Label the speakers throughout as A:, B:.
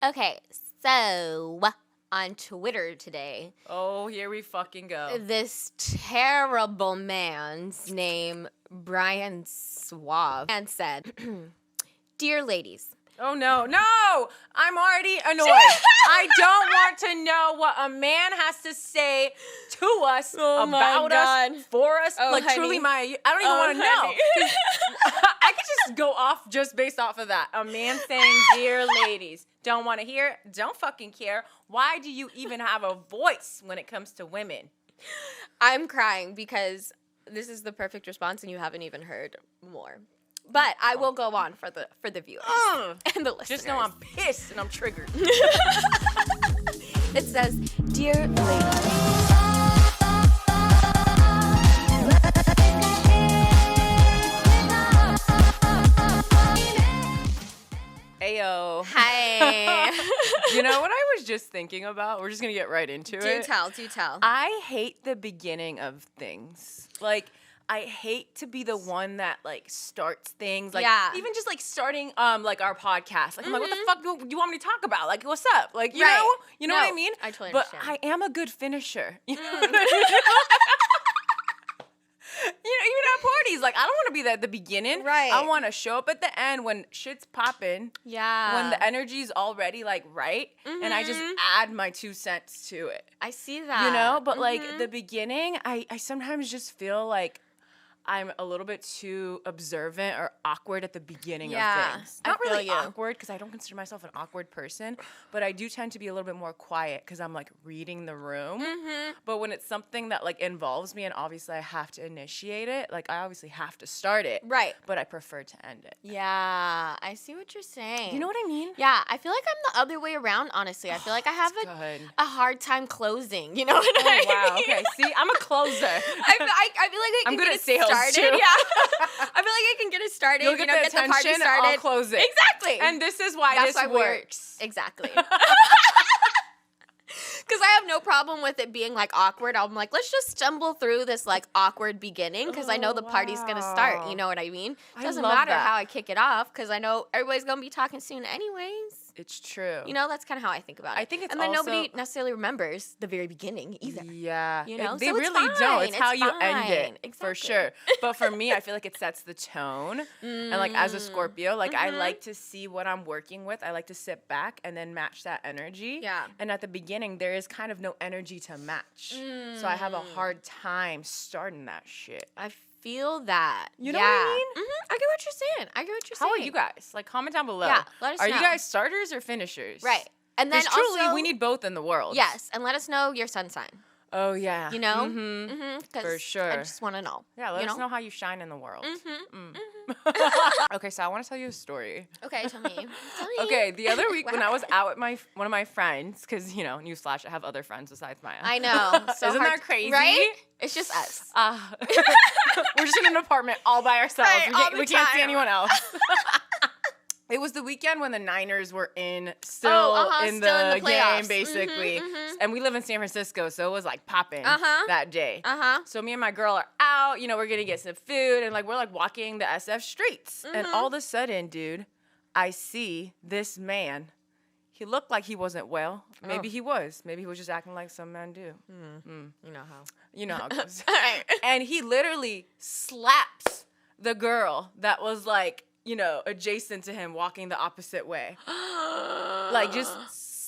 A: Okay, so on Twitter today.
B: Oh, here we fucking go.
A: This terrible man's name, Brian Suave, and said, "Dear ladies."
B: Oh, no. I'm already annoyed. I don't want to know what a man has to say to us, about us, for us.
A: Oh, honey.
B: Truly, I don't even want to know. I could just go off just based off of that. A man saying, dear ladies, don't want to hear, don't fucking care. Why do you even have a voice when it comes to women?
A: I'm crying because this is the perfect response and you haven't even heard more. But I will go on for the viewers and the listeners.
B: Just know I'm pissed and I'm triggered.
A: It says, "Dear ladies."
B: Ayo.
A: Hi.
B: You know what I was just thinking about? We're just going to get right into it.
A: Do tell.
B: I hate the beginning of things. Like, I hate to be the one that, like, starts things. Like, even just, like, starting, like, our podcast. Like, I'm like, what the fuck do you want me to talk about? Like, what's up? Like, you know? You know what I mean?
A: I totally
B: understand. But I am a good finisher. You know what I mean? You know, even at parties, like, I don't want to be there at the beginning.
A: Right.
B: I want to show up at the end when shit's popping.
A: Yeah.
B: When the energy's already, like, right. And I just add my 2 cents to it.
A: I see that.
B: You know? But, like, the beginning, I sometimes just feel like I'm a little bit too observant or awkward at the beginning of things. Not really awkward, because I don't consider myself an awkward person, but I do tend to be a little bit more quiet because I'm, like, reading the room. But when it's something that, like, involves me and obviously I have to initiate it, like, I obviously have to start it.
A: Right.
B: But I prefer to end it.
A: Yeah, I see what you're saying.
B: You know what I mean?
A: Yeah, I feel like I'm the other way around, honestly. I feel like I have a hard time closing. You know what I mean?
B: Wow, okay. See, I'm a closer.
A: I feel like I can
B: I'm good
A: get
B: at
A: it
B: sales
A: started.
B: too.
A: Yeah. I feel like I can get it started.
B: You'll get the
A: get the party
B: attention,
A: started.
B: I'll close it.
A: Exactly.
B: And this is why
A: That's
B: this works.
A: Exactly. Because I have no problem with it being, like, awkward. I'm like, let's just stumble through this, like, awkward beginning because I know the party's going to start. You know what I mean? It doesn't matter how I kick it off because I know everybody's going to be talking soon anyways.
B: It's true.
A: You know, that's kind of how I think about it.
B: I think it's
A: and then
B: also,
A: nobody necessarily remembers the very beginning either.
B: Yeah.
A: You know?
B: They
A: So
B: really
A: it's
B: don't.
A: fine.
B: It's how you end
A: fine.
B: it.
A: Exactly.
B: For sure. But for me, I feel like it sets the tone. And, like, as a Scorpio, like, I like to see what I'm working with. I like to sit back and then match that energy.
A: Yeah.
B: And at the beginning, there is kind of no energy to match. So I have a hard time starting that shit.
A: I feel that.
B: You know what I mean?
A: I get what you're saying.
B: How are you guys? Like, comment down below.
A: Yeah, let us know.
B: Are you guys starters or finishers?
A: Right. And then
B: truly,
A: also,
B: we need both in the world.
A: Yes, and let us know your sun sign.
B: Oh, yeah.
A: You know?
B: For sure.
A: I just want to know.
B: Yeah, let us know how you shine in the world. Okay, so I want to tell you a story.
A: Okay, tell me.
B: Okay, the other week when I was out with one of my friends, because, you know, newsflash, I have other friends besides Maya.
A: I know. So
B: Isn't that crazy?
A: Right? It's just us.
B: We're just in an apartment all by ourselves.
A: Right,
B: We can't see anyone else. It was the weekend when the Niners were still in the game, basically. And we live in San Francisco, so it was, like, popping that day. So me and my girl are out. You know, we're going to get some food. And, like, we're, like, walking the SF streets. And all of a sudden, dude, I see this man. He looked like he wasn't well. Maybe he was. Maybe he was just acting like some men do.
A: You know how.
B: You know how it goes. And he literally slaps the girl that was, like, you know, adjacent to him, walking the opposite way. Like, just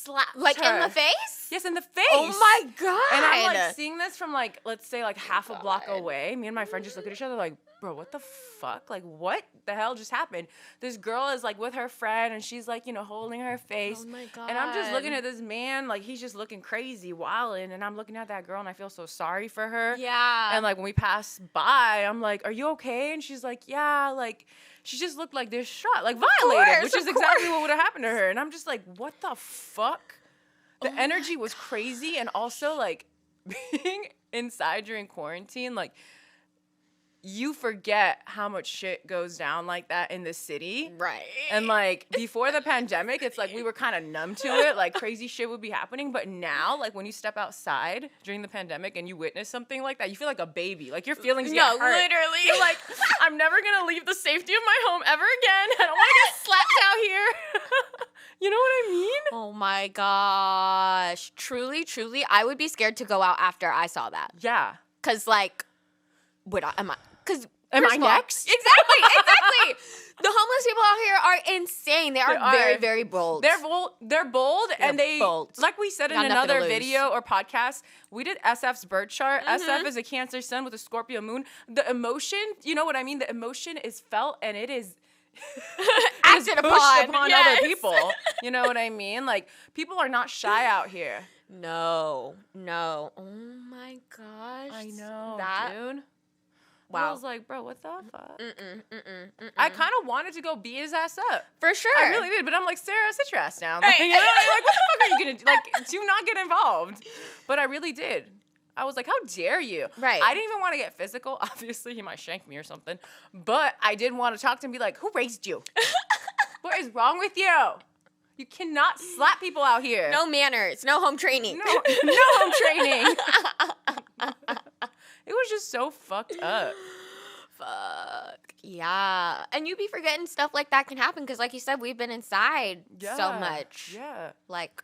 B: slaps
A: like
B: her.
A: in the face?
B: Yes, in the face.
A: Oh my God.
B: And I'm, like, seeing this from, like, let's say, like, half a block away. Me and my friend just look at each other like, bro, what the fuck? Like, what the hell just happened? This girl is, like, with her friend, and she's, like, you know, holding her face.
A: Oh my God.
B: And I'm just looking at this man, like, he's just looking crazy, wilding. And I'm looking at that girl, and I feel so sorry for her.
A: Yeah.
B: And, like, when we pass by, I'm like, are you okay? And she's like, yeah, like, she just looked like distraught, like violated, which is exactly what would have happened to her. And I'm just like, what the fuck? The energy was crazy. And also, like, being inside during quarantine, like, you forget how much shit goes down like that in the city.
A: Right.
B: And, like, before the pandemic, it's like we were kind of numb to it. Like, crazy shit would be happening. But now, like, when you step outside during the pandemic and you witness something like that, you feel like a baby. Like, your feelings get hurt.
A: Literally.
B: You're like, I'm never going to leave the safety of my home ever again. I don't want to get slapped out here. You know what I mean?
A: Oh my gosh. Truly, I would be scared to go out after I saw that.
B: Yeah.
A: Because, like, am I
B: next?
A: Exactly. The homeless people out here are insane. They are very, very bold.
B: They're bold, and they bold. Like we said in another video or podcast, we did SF's birth chart. SF is a Cancer sun with a Scorpio moon. The emotion, you know what I mean? The emotion is felt, and it is
A: acted upon
B: other people. You know what I mean? Like, people are not shy out here.
A: No. Oh my gosh.
B: I know, dude.
A: Wow.
B: I was like, bro, what the fuck? I kind of wanted to go beat his ass up.
A: For sure.
B: I really did. But I'm like, Sarah, sit your ass down. Like, you know, like, what the fuck are you going to do? Like, do not get involved. But I really did. I was like, how dare you?
A: Right.
B: I didn't even want to get physical. Obviously, he might shank me or something. But I did want to talk to him and be like, who raised you? What is wrong with you? You cannot slap people out here.
A: No manners. No home training.
B: No home training. It was just so fucked up.
A: Fuck. Yeah. And you be forgetting stuff like that can happen because, like you said, we've been inside so much.
B: Yeah.
A: Like,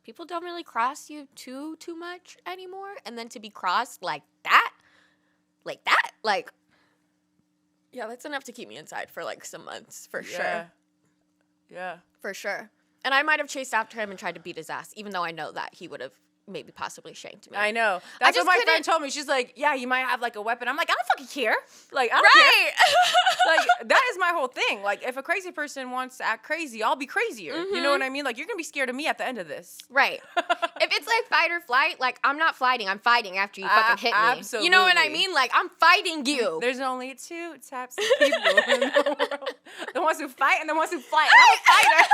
A: people don't really cross you too much anymore. And then to be crossed like that, yeah, that's enough to keep me inside for, like, some months, for sure.
B: Yeah.
A: For sure. And I might have chased after him and tried to beat his ass, even though I know that he would have maybe possibly shanked me.
B: I know. That's what my friend told me. She's like, yeah, you might have, like, a weapon. I'm like, I don't fucking care. Like, I don't care. Like, that is my whole thing. Like, if a crazy person wants to act crazy, I'll be crazier. You know what I mean? Like, you're going to be scared of me at the end of this.
A: Right. If it's like fight or flight, like, I'm not fighting. I'm fighting after you fucking hit me.
B: Absolutely.
A: You know what I mean? Like, I'm fighting you.
B: There's only 2 types of people in the world. The ones who fight and the ones who flight. And I'm a fighter.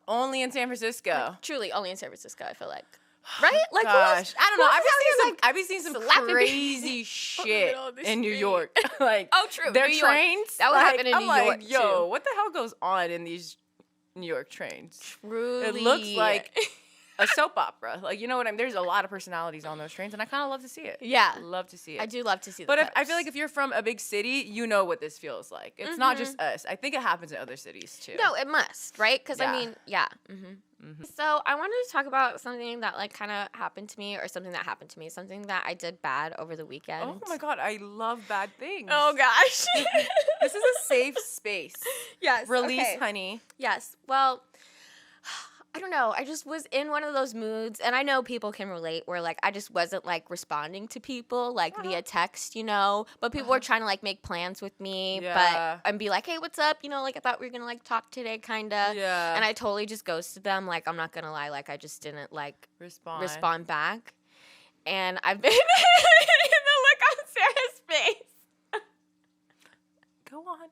B: Only in San Francisco.
A: Like, truly, only in San Francisco, I feel like. Right? Like,
B: gosh. I don't know. I've been seeing some crazy shit in New York. Like,
A: oh, true.
B: Their trains.
A: That would happen in New York,
B: too. Yo, what the hell goes on in these New York trains?
A: Truly.
B: It looks like a soap opera. Like, you know what I mean? There's a lot of personalities on those trains, and I kind of love to see it.
A: Yeah.
B: Love to see it.
A: I do love to see
B: But I feel like if you're from a big city, you know what this feels like. It's not just us. I think it happens in other cities, too.
A: No, it must, right? Because, I mean, yeah. So I wanted to talk about something that, like, kind of happened to me, or something that happened to me, something that I did bad over the weekend.
B: Oh, my God. I love bad things.
A: Oh, gosh.
B: This is a safe space.
A: Yes.
B: Release, honey.
A: Yes. Well, I don't know. I just was in one of those moods, and I know people can relate, where, like, I just wasn't, like, responding to people, like, via text, you know, but people were trying to, like, make plans with me, and be like, hey, what's up? You know, like, I thought we were gonna, like, talk today, kind of.
B: Yeah.
A: And I totally just ghosted them. Like, I'm not gonna lie. Like, I just didn't, like, respond back. And I've been in the look on Sarah's face.
B: Go on.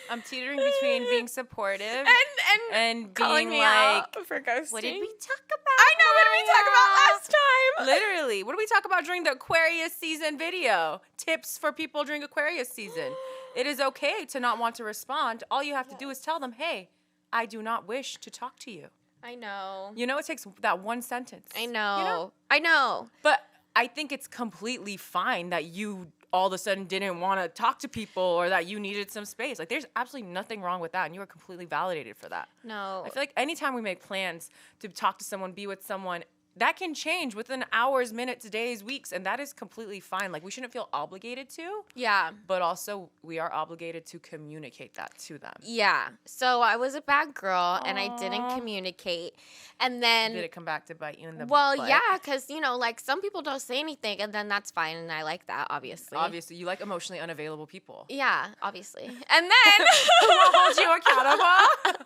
B: I'm teetering between being supportive and
A: calling
B: being
A: me
B: like,
A: out for ghosting.
B: what did we talk about?
A: I know, what did we talk about last time?
B: Literally. What did we talk about during the Aquarius season video? Tips for people during Aquarius season. It is okay to not want to respond. All you have to do is tell them, hey, I do not wish to talk to you.
A: I know.
B: You know, it takes that one sentence.
A: I know.
B: You know?
A: I know.
B: But I think it's completely fine that you all of a sudden didn't want to talk to people, or that you needed some space. Like, there's absolutely nothing wrong with that, and you are completely validated for that.
A: No.
B: I feel like anytime we make plans to talk to someone, be with someone, that can change within hours, minutes, days, weeks, and that is completely fine. Like, we shouldn't feel obligated to.
A: Yeah.
B: But also, we are obligated to communicate that to them.
A: Yeah. So I was a bad girl, and I didn't communicate. And then...
B: Did it come back to bite you in the
A: butt?
B: butt?
A: Yeah, because, you know, like, some people don't say anything, and then that's fine, and I like that, obviously.
B: Obviously. You like emotionally unavailable people.
A: Yeah, obviously. And then...
B: We'll hold you accountable.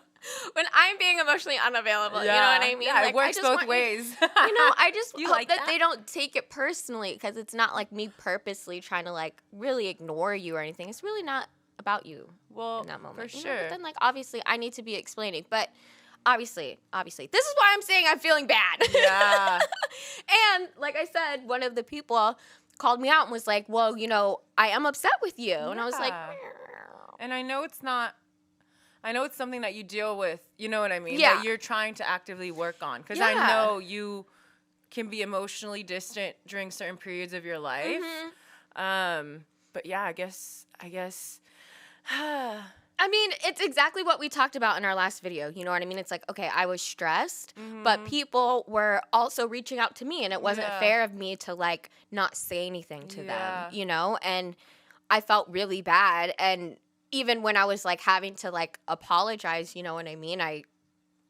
A: When I'm being emotionally unavailable, you know what I mean?
B: Yeah,
A: like,
B: it works both ways.
A: You know, I just hope
B: like
A: that they don't take it personally, because it's not like me purposely trying to, like, really ignore you or anything. It's really not about you in that moment.
B: For sure.
A: But then, like, obviously, I need to be explaining. But obviously, this is why I'm saying I'm feeling bad.
B: Yeah.
A: And like I said, one of the people called me out and was like, well, you know, I am upset with you. Yeah. And I was like,
B: and I know it's something that you deal with, you know what I mean?
A: Yeah.
B: That you're trying to actively work on. Because I know you can be emotionally distant during certain periods of your life. But yeah, I guess.
A: I mean, it's exactly what we talked about in our last video. You know what I mean? It's like, okay, I was stressed, but people were also reaching out to me, and it wasn't fair of me to, like, not say anything to them, you know? And I felt really bad. And even when I was, like, having to, like, apologize, you know what I mean? I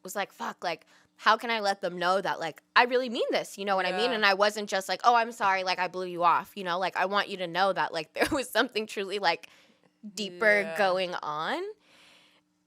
A: was like, fuck, like, how can I let them know that, like, I really mean this, you know what I mean? And I wasn't just like, oh, I'm sorry, like, I blew you off, you know? Like, I want you to know that, like, there was something truly, like, deeper going on.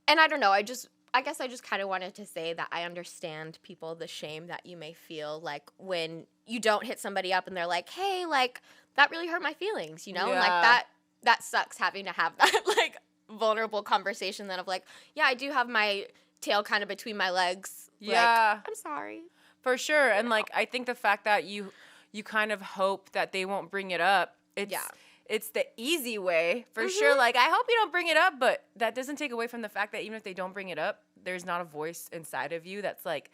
A: And I don't know, I guess I just kind of wanted to say that I understand people, the shame that you may feel, like, when you don't hit somebody up and they're like, hey, like, that really hurt my feelings, you know? And, like, that sucks having to have that, like, vulnerable conversation then of, like, yeah, I do have my tail kind of between my legs. Like, I'm sorry.
B: For sure. And, like, I think the fact that you kind of hope that they won't bring it up, it's the easy way, for sure. Like, I hope you don't bring it up, but that doesn't take away from the fact that even if they don't bring it up, there's not a voice inside of you that's like,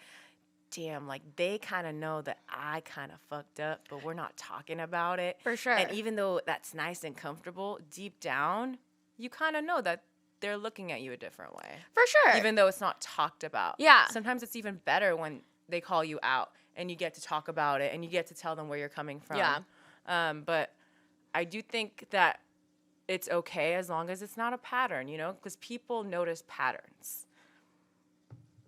B: damn, like, they kind of know that I kind of fucked up, but we're not talking about it.
A: For sure.
B: And even though that's nice and comfortable, deep down, you kind of know that they're looking at you a different way.
A: For sure.
B: Even though it's not talked about.
A: Yeah.
B: Sometimes it's even better when they call you out and you get to talk about it and you get to tell them where you're coming from.
A: Yeah.
B: But I do think that it's okay as long as it's not a pattern, you know, because people notice patterns.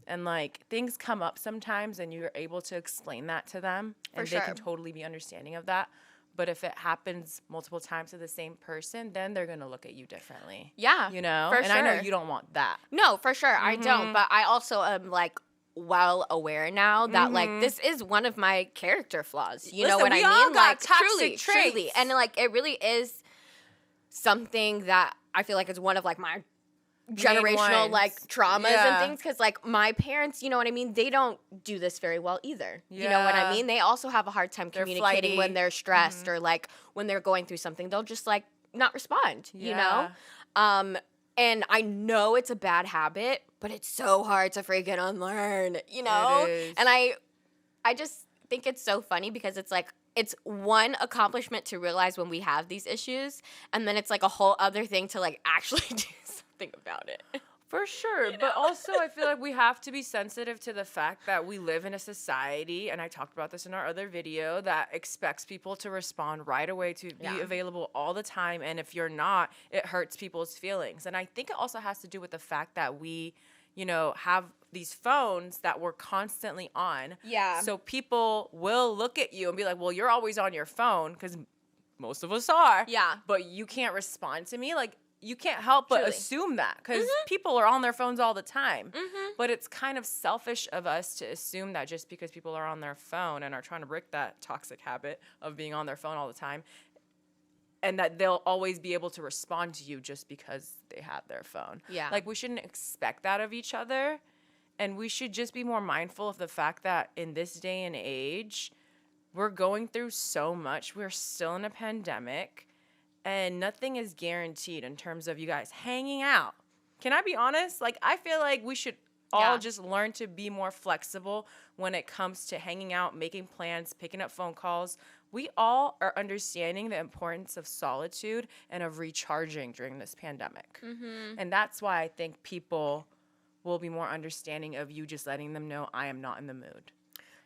B: And, like, things come up sometimes and you're able to explain that to them. And they can totally be understanding of that. But if it happens multiple times to the same person, then they're going to look at you differently.
A: Yeah.
B: You know?
A: For
B: and
A: sure.
B: I know you don't want that.
A: No, for sure. I don't. But I also am, like, well aware now that, like, this is one of my character flaws. You know what I mean?
B: All got
A: like,
B: toxic
A: truly. And, like, it really is something that I feel like is one of, like, my generational, like, traumas and things, because, like, my parents, you know what I mean, they don't do this very well either. You know what I mean? They also have a hard time communicating when they're stressed or, like, when they're going through something. They'll just, like, not respond, you know? And I know it's a bad habit, but it's so hard to freaking unlearn, you know? And I just think it's so funny because it's like, it's one accomplishment to realize when we have these issues, and then it's like a whole other thing to, like, actually do something about it.
B: For sure. You know? But also I feel like we have to be sensitive to the fact that we live in a society, and I talked about this in our other video, that expects people to respond right away, to be available all the time. And if you're not, it hurts people's feelings. And I think it also has to do with the fact that we, you know, have these phones that we're constantly on. Yeah. So people will look at you and be like, well, you're always on your phone, because most of us are. Yeah. But you can't respond to me. Like, you can't help but assume that, because people are on their phones all the time. But it's kind of selfish of us to assume that just because people are on their phone and are trying to break that toxic habit of being on their phone all the time, and that they'll always be able to respond to you just because they have their phone. Yeah. Like, we shouldn't expect that of each other. And we should just be more mindful of the fact that in this day and age, we're going through so much. We're still in a pandemic. And nothing is guaranteed in terms of you guys hanging out. Can I be honest? Like, I feel like we should all just learn to be more flexible when it comes to hanging out, making plans, picking up phone calls. We all are understanding the importance of solitude and of recharging during this pandemic. And that's why I think people will be more understanding of you just letting them know, I am not in the mood.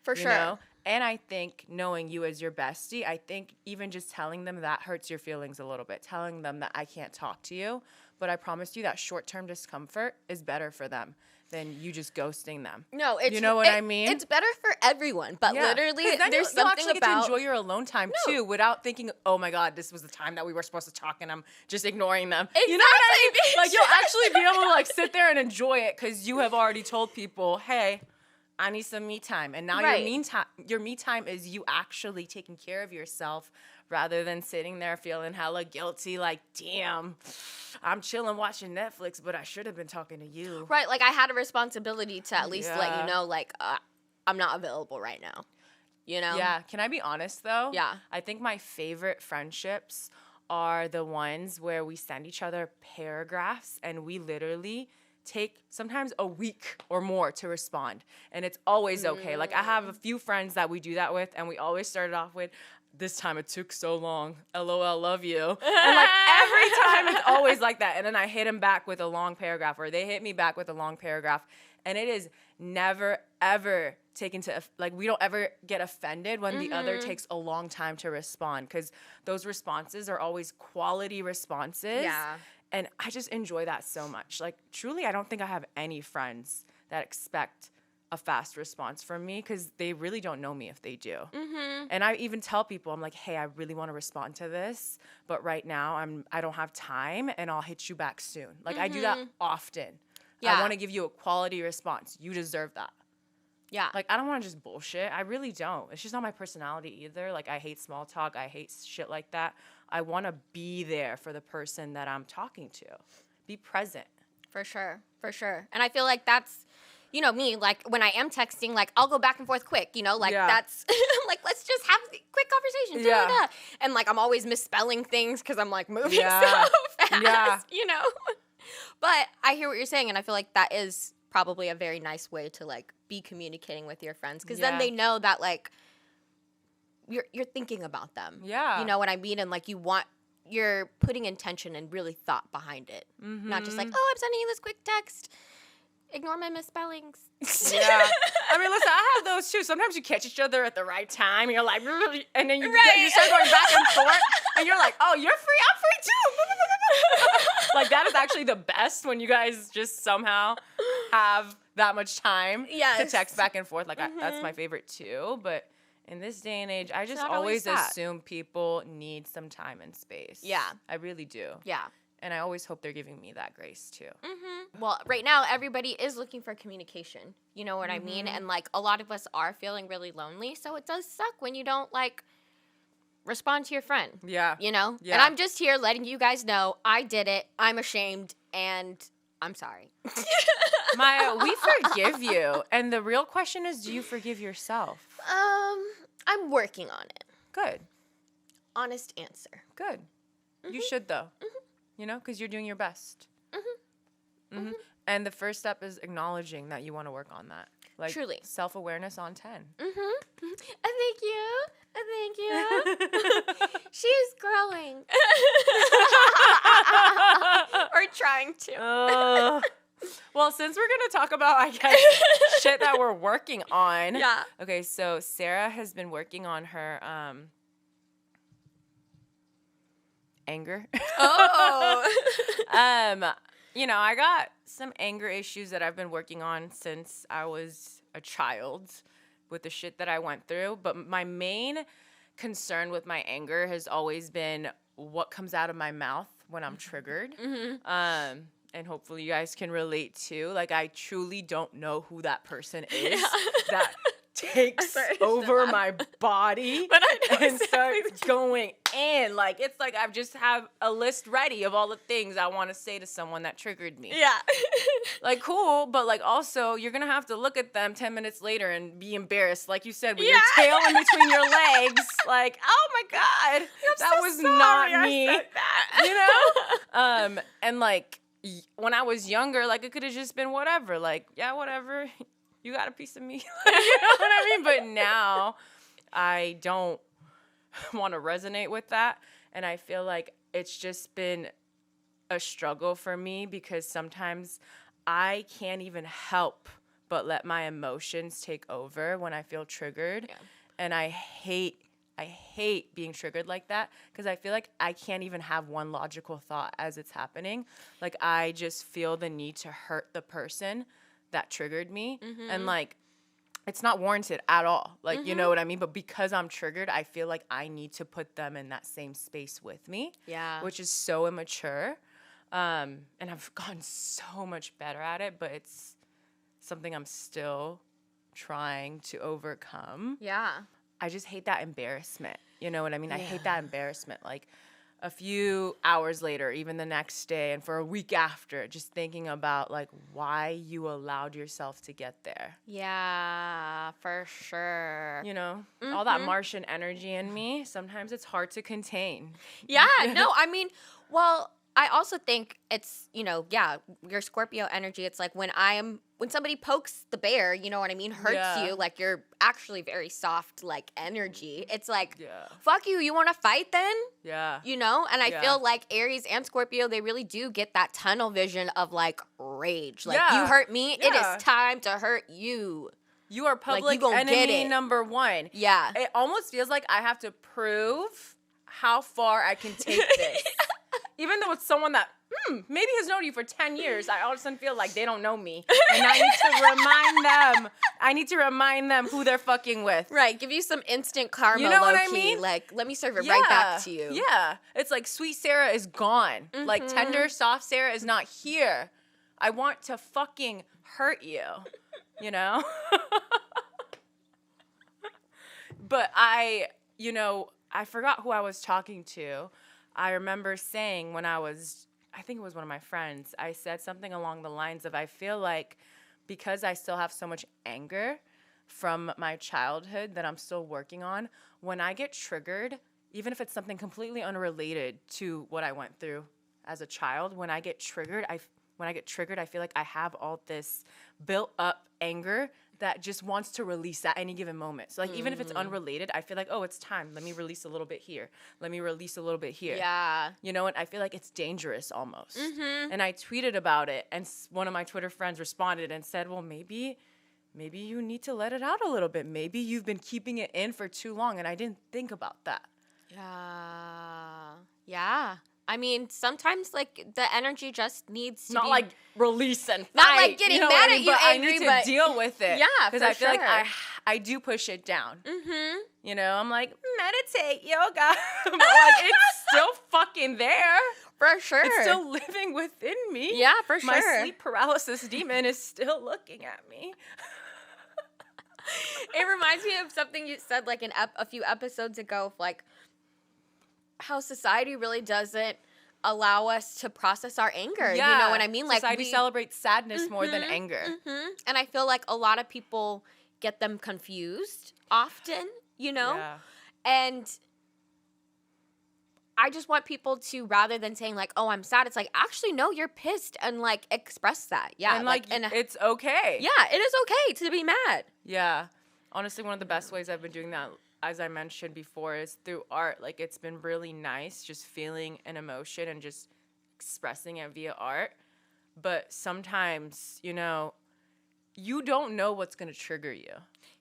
B: For sure. Know? And I think knowing you as your bestie, I think even just telling them that hurts your feelings a little bit. Telling them that I can't talk to you, but I promise you that short-term discomfort is better for them than you just ghosting them.
A: No, it's,
B: you know what I mean?
A: It's better for everyone, but literally there's something
B: actually get to enjoy your alone time too, without thinking, oh my God, this was the time that we were supposed to talk and I'm just ignoring them. Exactly. You know what I mean? Like, you'll actually be able to, like, sit there and enjoy it because you have already told people, hey, I need some me time. And now your me time is you actually taking care of yourself rather than sitting there feeling hella guilty, like, damn, I'm chilling watching Netflix, but I should have been talking to you.
A: Right, like, I had a responsibility to at least let you know, like, I'm not available right now, you know?
B: Yeah, can I be honest, though? Yeah. I think my favorite friendships are the ones where we send each other paragraphs and we literally take sometimes a week or more to respond, and it's always okay. Like, I have a few friends that we do that with, and we always started off with, this time it took so long. LOL, love you. And like every time it's always like that. And then I hit him back with a long paragraph, or they hit me back with a long paragraph. And it is never, ever taken to, like, we don't ever get offended when the other takes a long time to respond, because those responses are always quality responses.
A: Yeah.
B: And I just enjoy that so much. Like, truly, I don't think I have any friends that expect a fast response from me, because they really don't know me if they do. And I even tell people, I'm like, hey, I really want to respond to this, but right now I don't have time, and I'll hit you back soon. Like, I do that often. I want to give you a quality response. You deserve that. Yeah. Like, I don't want to just bullshit. I really don't. It's just not my personality either. Like, I hate small talk. I hate shit like that. I want to be there for the person that I'm talking to. Be present.
A: For sure. For sure. And I feel like that's, you know, me, like, when I am texting, like, I'll go back and forth quick, you know? Like, that's, like, let's just have a quick conversation. Da-da-da. And, like, I'm always misspelling things because I'm, like, moving so fast, you know? But I hear what you're saying, and I feel like that is probably a very nice way to, like, be communicating with your friends, because then they know that, like, you're thinking about them. Yeah. You know what I mean? And, like, you're putting intention and really thought behind it. Not just like, oh, I'm sending you this quick text. Ignore my misspellings.
B: Yeah. I mean, listen, I have those too. Sometimes you catch each other at the right time, and you're like, and then you start going back and forth, and you're like, oh, you're free, I'm free too. Like, that is actually the best, when you guys just somehow have that much time to text back and forth. Like, that's my favorite too. But in this day and age, I just always assume people need some time and space. Yeah. I really do. Yeah. And I always hope they're giving me that grace too.
A: Well, right now, everybody is looking for communication. You know what I mean? And, like, a lot of us are feeling really lonely. So it does suck when you don't, like, respond to your friend. Yeah. You know? Yeah. And I'm just here letting you guys know I did it. I'm ashamed. And I'm sorry.
B: Maya, we forgive you. And the real question is, do you forgive yourself?
A: I'm working on it.
B: Good.
A: Honest answer.
B: Good. You should, though. You know, because you're doing your best. And the first step is acknowledging that you want to work on that. Like, truly. Self-awareness on 10.
A: Thank you. Thank you. She's growing. Or trying to.
B: Well, since we're going to talk about, I guess, shit that we're working on. Yeah. Okay, so Sarah has been working on her anger. You know, I got some anger issues that I've been working on since I was a child with the shit that I went through. But my main concern with my anger has always been what comes out of my mouth when I'm triggered. And hopefully you guys can relate too. Like, I truly don't know who that person is that takes over my body and starts going in. Like, it's like I just have a list ready of all the things I want to say to someone that triggered me. Yeah. Like, cool, but, like, also you're going to have to look at them 10 minutes later and be embarrassed, like you said, with your tail in between your legs. Like, oh my God, that was not me. I said that. You know? And, like, when I was younger, like, it could have just been whatever. Like, yeah, whatever. You got a piece of me. You know what I mean? But now I don't want to resonate with that. And I feel like it's just been a struggle for me, because sometimes I can't even help but let my emotions take over when I feel triggered. Yeah. And I hate being triggered like that, because I feel like I can't even have one logical thought as it's happening. Like, I just feel the need to hurt the person that triggered me. And, like, it's not warranted at all. Like, you know what I mean? But because I'm triggered, I feel like I need to put them in that same space with me. Yeah. Which is so immature. And I've gotten so much better at it, but it's something I'm still trying to overcome. Yeah. I just hate that embarrassment. You know what I mean? Yeah. I hate that embarrassment. Like, a few hours later, even the next day, and for a week after, just thinking about, like, why you allowed yourself to get there.
A: Yeah, for sure.
B: You know, all that Martian energy in me, sometimes it's hard to contain.
A: Yeah, no, I mean, well, I also think it's, your Scorpio energy. It's like when somebody pokes the bear, you know what I mean, hurts you, like you're actually very soft, like energy. It's like, fuck you want to fight then?
B: Yeah.
A: And I feel like Aries and Scorpio, they really do get that tunnel vision of like rage. Like you hurt me, it is time to hurt you.
B: You are public enemy number one.
A: Yeah.
B: It almost feels like I have to prove how far I can take this. Even though it's someone that maybe has known you for 10 years, I all of a sudden feel like they don't know me. And I need to remind them who they're fucking with.
A: Right. Give you some instant karma,
B: you know what
A: low-key.
B: I mean?
A: Like, let me serve it right back to you.
B: Yeah. It's like sweet Sarah is gone. Mm-hmm. Like tender, soft Sarah is not here. I want to fucking hurt you. But I forgot who I was talking to. I remember saying I think it was one of my friends, I said something along the lines of, I feel like because I still have so much anger from my childhood that I'm still working on, when I get triggered, even if it's something completely unrelated to what I went through as a child, when I get triggered, I feel like I have all this built up anger that just wants to release at any given moment. So, like, even if it's unrelated, I feel like, oh, it's time. Let me release a little bit here. Let me release a little bit here.
A: Yeah.
B: And I feel like it's dangerous almost.
A: Mm-hmm.
B: And I tweeted about it, and one of my Twitter friends responded and said, well, maybe you need to let it out a little bit. Maybe you've been keeping it in for too long, and I didn't think about that.
A: Yeah. I mean, sometimes, like, the energy just needs to
B: not
A: be...
B: Not, like, release and fight.
A: Not, like, getting mad at you angry,
B: I need to deal with it.
A: Yeah,
B: because I feel like I do push it down.
A: Mm-hmm.
B: I'm like, meditate, yoga. But, like, it's still fucking there.
A: For sure.
B: It's still living within me.
A: Yeah, for sure.
B: My sleep paralysis demon is still looking at me.
A: It reminds me of something you said, like, a few episodes ago, like, how society really doesn't allow us to process our anger. Yeah. You know what I mean? Like,
B: society celebrates sadness more than anger.
A: Mm-hmm. And I feel like a lot of people get them confused often,
B: Yeah.
A: And I just want people to, rather than saying like, oh, I'm sad, it's like, actually, no, you're pissed, and like express that. Yeah.
B: And it's okay.
A: Yeah, it is okay to be mad.
B: Yeah. Honestly, one of the best ways I've been doing that, as I mentioned before, is through art. Like, it's been really nice just feeling an emotion and just expressing it via art. But sometimes, you don't know what's going to trigger you.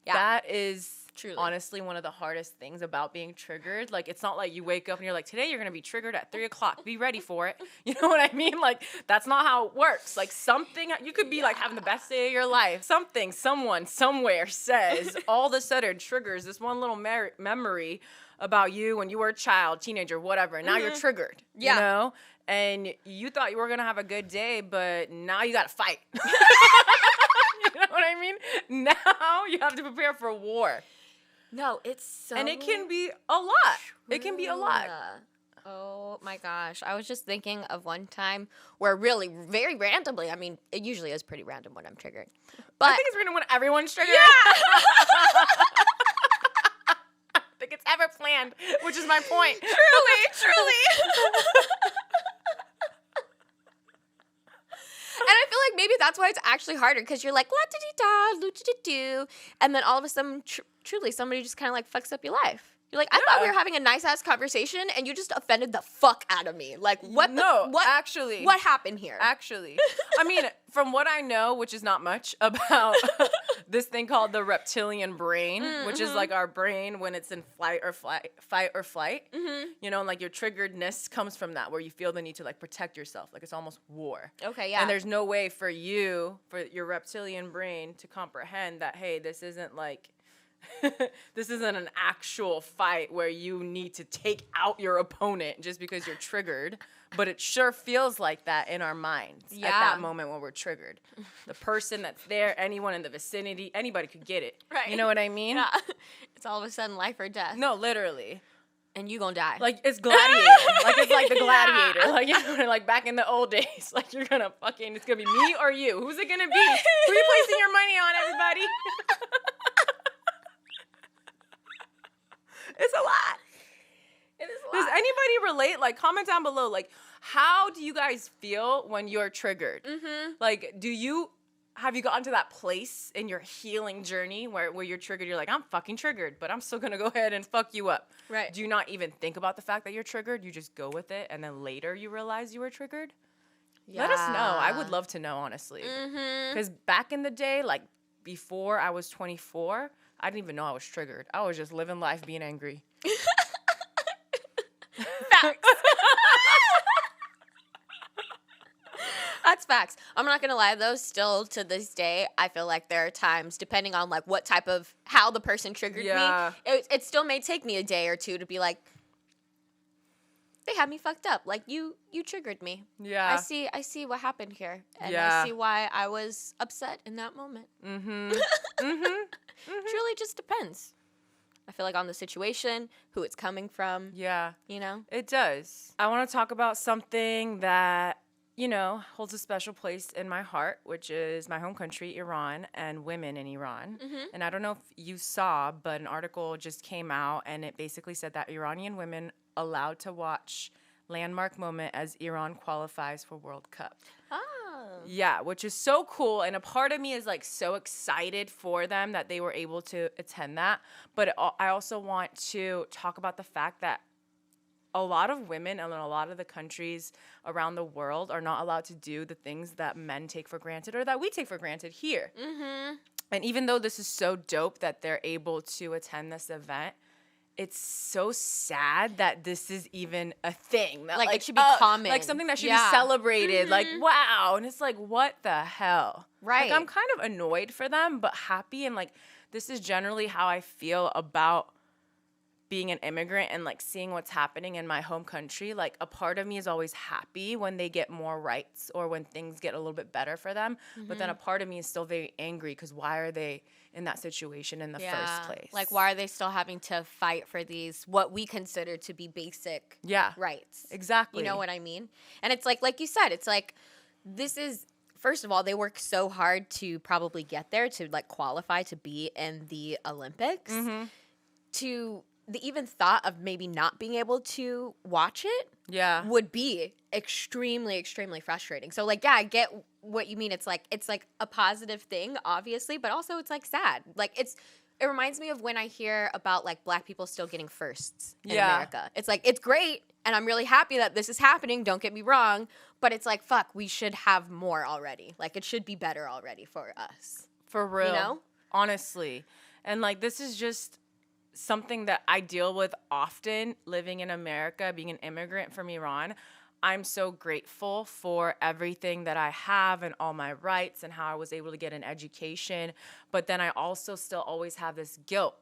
B: Yeah. That is truly, honestly, one of the hardest things about being triggered. Like, it's not like you wake up and you're like, today you're going to be triggered at 3 o'clock. Be ready for it. You know what I mean? Like, that's not how it works. Like, you could be like having the best day of your life. Something, someone, somewhere says, all of a sudden triggers this one little memory about you when you were a child, teenager, whatever. And now you're triggered, And you thought you were going to have a good day, but now you got to fight. You know what I mean? Now you have to prepare for war.
A: No, it's so...
B: And it can be a lot. True. It can be a lot.
A: Oh, my gosh. I was just thinking of one time where really, very randomly, I mean, it usually is pretty random when I'm triggered. But
B: I think it's random when everyone's triggered.
A: Yeah!
B: I think it's ever planned, which is my point.
A: Truly. And I feel like maybe that's why it's actually harder, because you're like, la-da-dee-da, loo-da-dee-doo, and then all of a sudden, truly, somebody just kind of like fucks up your life. You're like, I thought we were having a nice-ass conversation, and you just offended the fuck out of me. Like, what happened here?
B: Actually. I mean, from what I know, which is not much, about this thing called the reptilian brain, which is like our brain when it's in fight or flight. And like your triggeredness comes from that, where you feel the need to like protect yourself. Like, it's almost war.
A: Okay, yeah.
B: And there's no way for your reptilian brain to comprehend that, hey, this isn't like, this isn't an actual fight where you need to take out your opponent just because you're triggered, but it sure feels like that in our minds at that moment when we're triggered. The person that's there, anyone in the vicinity, anybody could get it.
A: Right.
B: You know what I mean?
A: Yeah. It's all of a sudden life or death.
B: No, literally.
A: And you gonna die.
B: Like, it's Gladiator. Like, it's like the Gladiator. Yeah. Like, like back in the old days. Like, it's gonna be me or you. Who's it gonna be? Who are you placing your money on, everybody? It's a lot. It is a lot. Does anybody relate? Like, comment down below. Like, How do you guys feel when you're triggered? Mm-hmm. Like, have you gotten to that place in your healing journey where you're triggered? You're like, I'm fucking triggered, but I'm still going to go ahead and fuck you up.
A: Right.
B: Do you not even think about the fact that you're triggered? You just go with it, and then later you realize you were triggered? Yeah. Let us know. I would love to know, honestly. Because back in the day, like before I was 24, I didn't even know I was triggered. I was just living life being angry.
A: Facts. That's facts. I'm not gonna lie though, still to this day, I feel like there are times, depending on like what type of, how the person triggered me, it still may take me a day or two to be like, they had me fucked up. Like you triggered me.
B: Yeah.
A: I see what happened here. And I see why I was upset in that moment. Mm-hmm. Truly just depends. I feel like on the situation, who it's coming from.
B: Yeah.
A: You know?
B: It does. I want to talk about something that, you know, holds a special place in my heart, which is my home country, Iran, and women in Iran. Mm-hmm. And I don't know if you saw, but an article just came out, and it basically said that Iranian women allowed to watch landmark moment as Iran qualifies for World Cup.
A: Oh.
B: Yeah, which is so cool. And a part of me is like so excited for them that they were able to attend that. But I also want to talk about the fact that a lot of women in a lot of the countries around the world are not allowed to do the things that men take for granted or that we take for granted here. Mm-hmm. And even though this is so dope that they're able to attend this event, it's so sad that this is even a thing. That,
A: like it should be common.
B: Like something that should be celebrated. Mm-hmm. Like, wow. And it's like, what the hell?
A: Right.
B: Like, I'm kind of annoyed for them, but happy. And like, this is generally how I feel about being an immigrant and like seeing what's happening in my home country. Like a part of me is always happy when they get more rights or when things get a little bit better for them. Mm-hmm. But then a part of me is still very angry because why are they in that situation in the first place?
A: Like why are they still having to fight for these, what we consider to be basic rights?
B: Exactly.
A: You know what I mean? And it's like you said, it's like, this is, first of all, they work so hard to probably get there, to like qualify to be in the Olympics. Mm-hmm. To the even thought of maybe not being able to watch it would be extremely, extremely frustrating. So like, yeah, I get what you mean. It's like a positive thing, obviously, but also it's like sad. Like it reminds me of when I hear about like black people still getting firsts in America. It's like, it's great. And I'm really happy that this is happening. Don't get me wrong. But it's like, fuck, we should have more already. Like it should be better already for us.
B: For real.
A: You know?
B: Honestly. And like, this is just something that I deal with often living in America, being an immigrant from Iran. I'm so grateful for everything that I have and all my rights and how I was able to get an education. But then I also still always have this guilt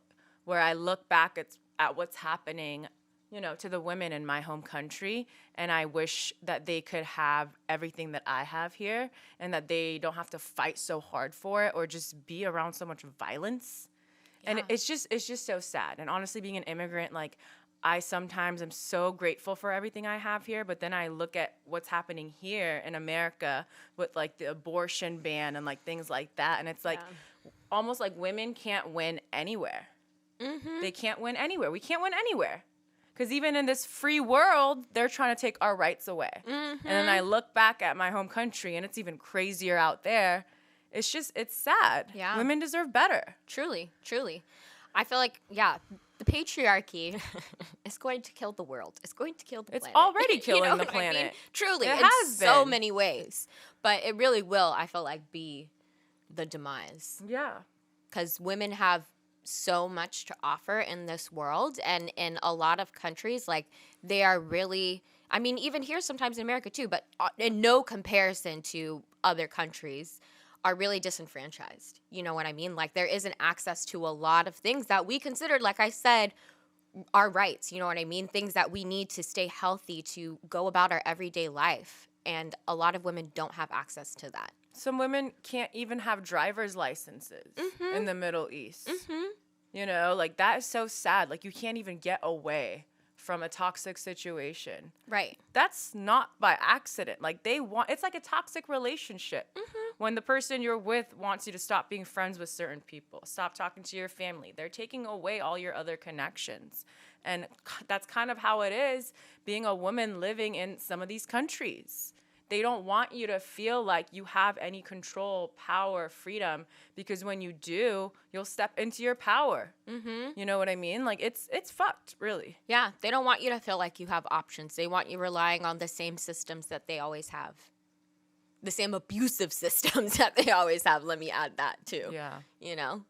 B: where I look back at what's happening, you know, to the women in my home country. And I wish that they could have everything that I have here and that they don't have to fight so hard for it or just be around so much violence. And it's just so sad. And honestly, being an immigrant, like I sometimes am so grateful for everything I have here, but then I look at what's happening here in America with like the abortion ban and like things like that. And it's like almost like women can't win anywhere. Mm-hmm. They can't win anywhere. We can't win anywhere. Because even in this free world, they're trying to take our rights away. Mm-hmm. And then I look back at my home country and it's even crazier out there. It's sad. Yeah. Women deserve better.
A: Truly, truly. I feel like, the patriarchy is going to kill the world. It's going to kill the planet.
B: It's already killing the planet. I mean?
A: Truly. It has been. So many ways. But it really will, I feel like, be the demise.
B: Yeah.
A: Because women have so much to offer in this world. And in a lot of countries, like, they are really, I mean, even here sometimes in America too, but in no comparison to other countries, are really disenfranchised. You know what I mean? Like there isn't access to a lot of things that we considered, like I said, our rights. You know what I mean? Things that we need to stay healthy, to go about our everyday life. And a lot of women don't have access to that.
B: Some women can't even have driver's licenses mm-hmm. in the Middle East. Mm-hmm. You know, like that is so sad. Like you can't even get away from a toxic situation.
A: Right.
B: That's not by accident. Like it's like a toxic relationship. When the person you're with wants you to stop being friends with certain people, stop talking to your family, they're taking away all your other connections. And that's kind of how it is being a woman living in some of these countries. They don't want you to feel like you have any control, power, freedom, because when you do, you'll step into your power. You know what I mean? Like, it's fucked, really.
A: Yeah, they don't want you to feel like you have options. They want you relying on the same systems that they always have. The same abusive systems that they always have. Let me add that, too.
B: Yeah.
A: You know?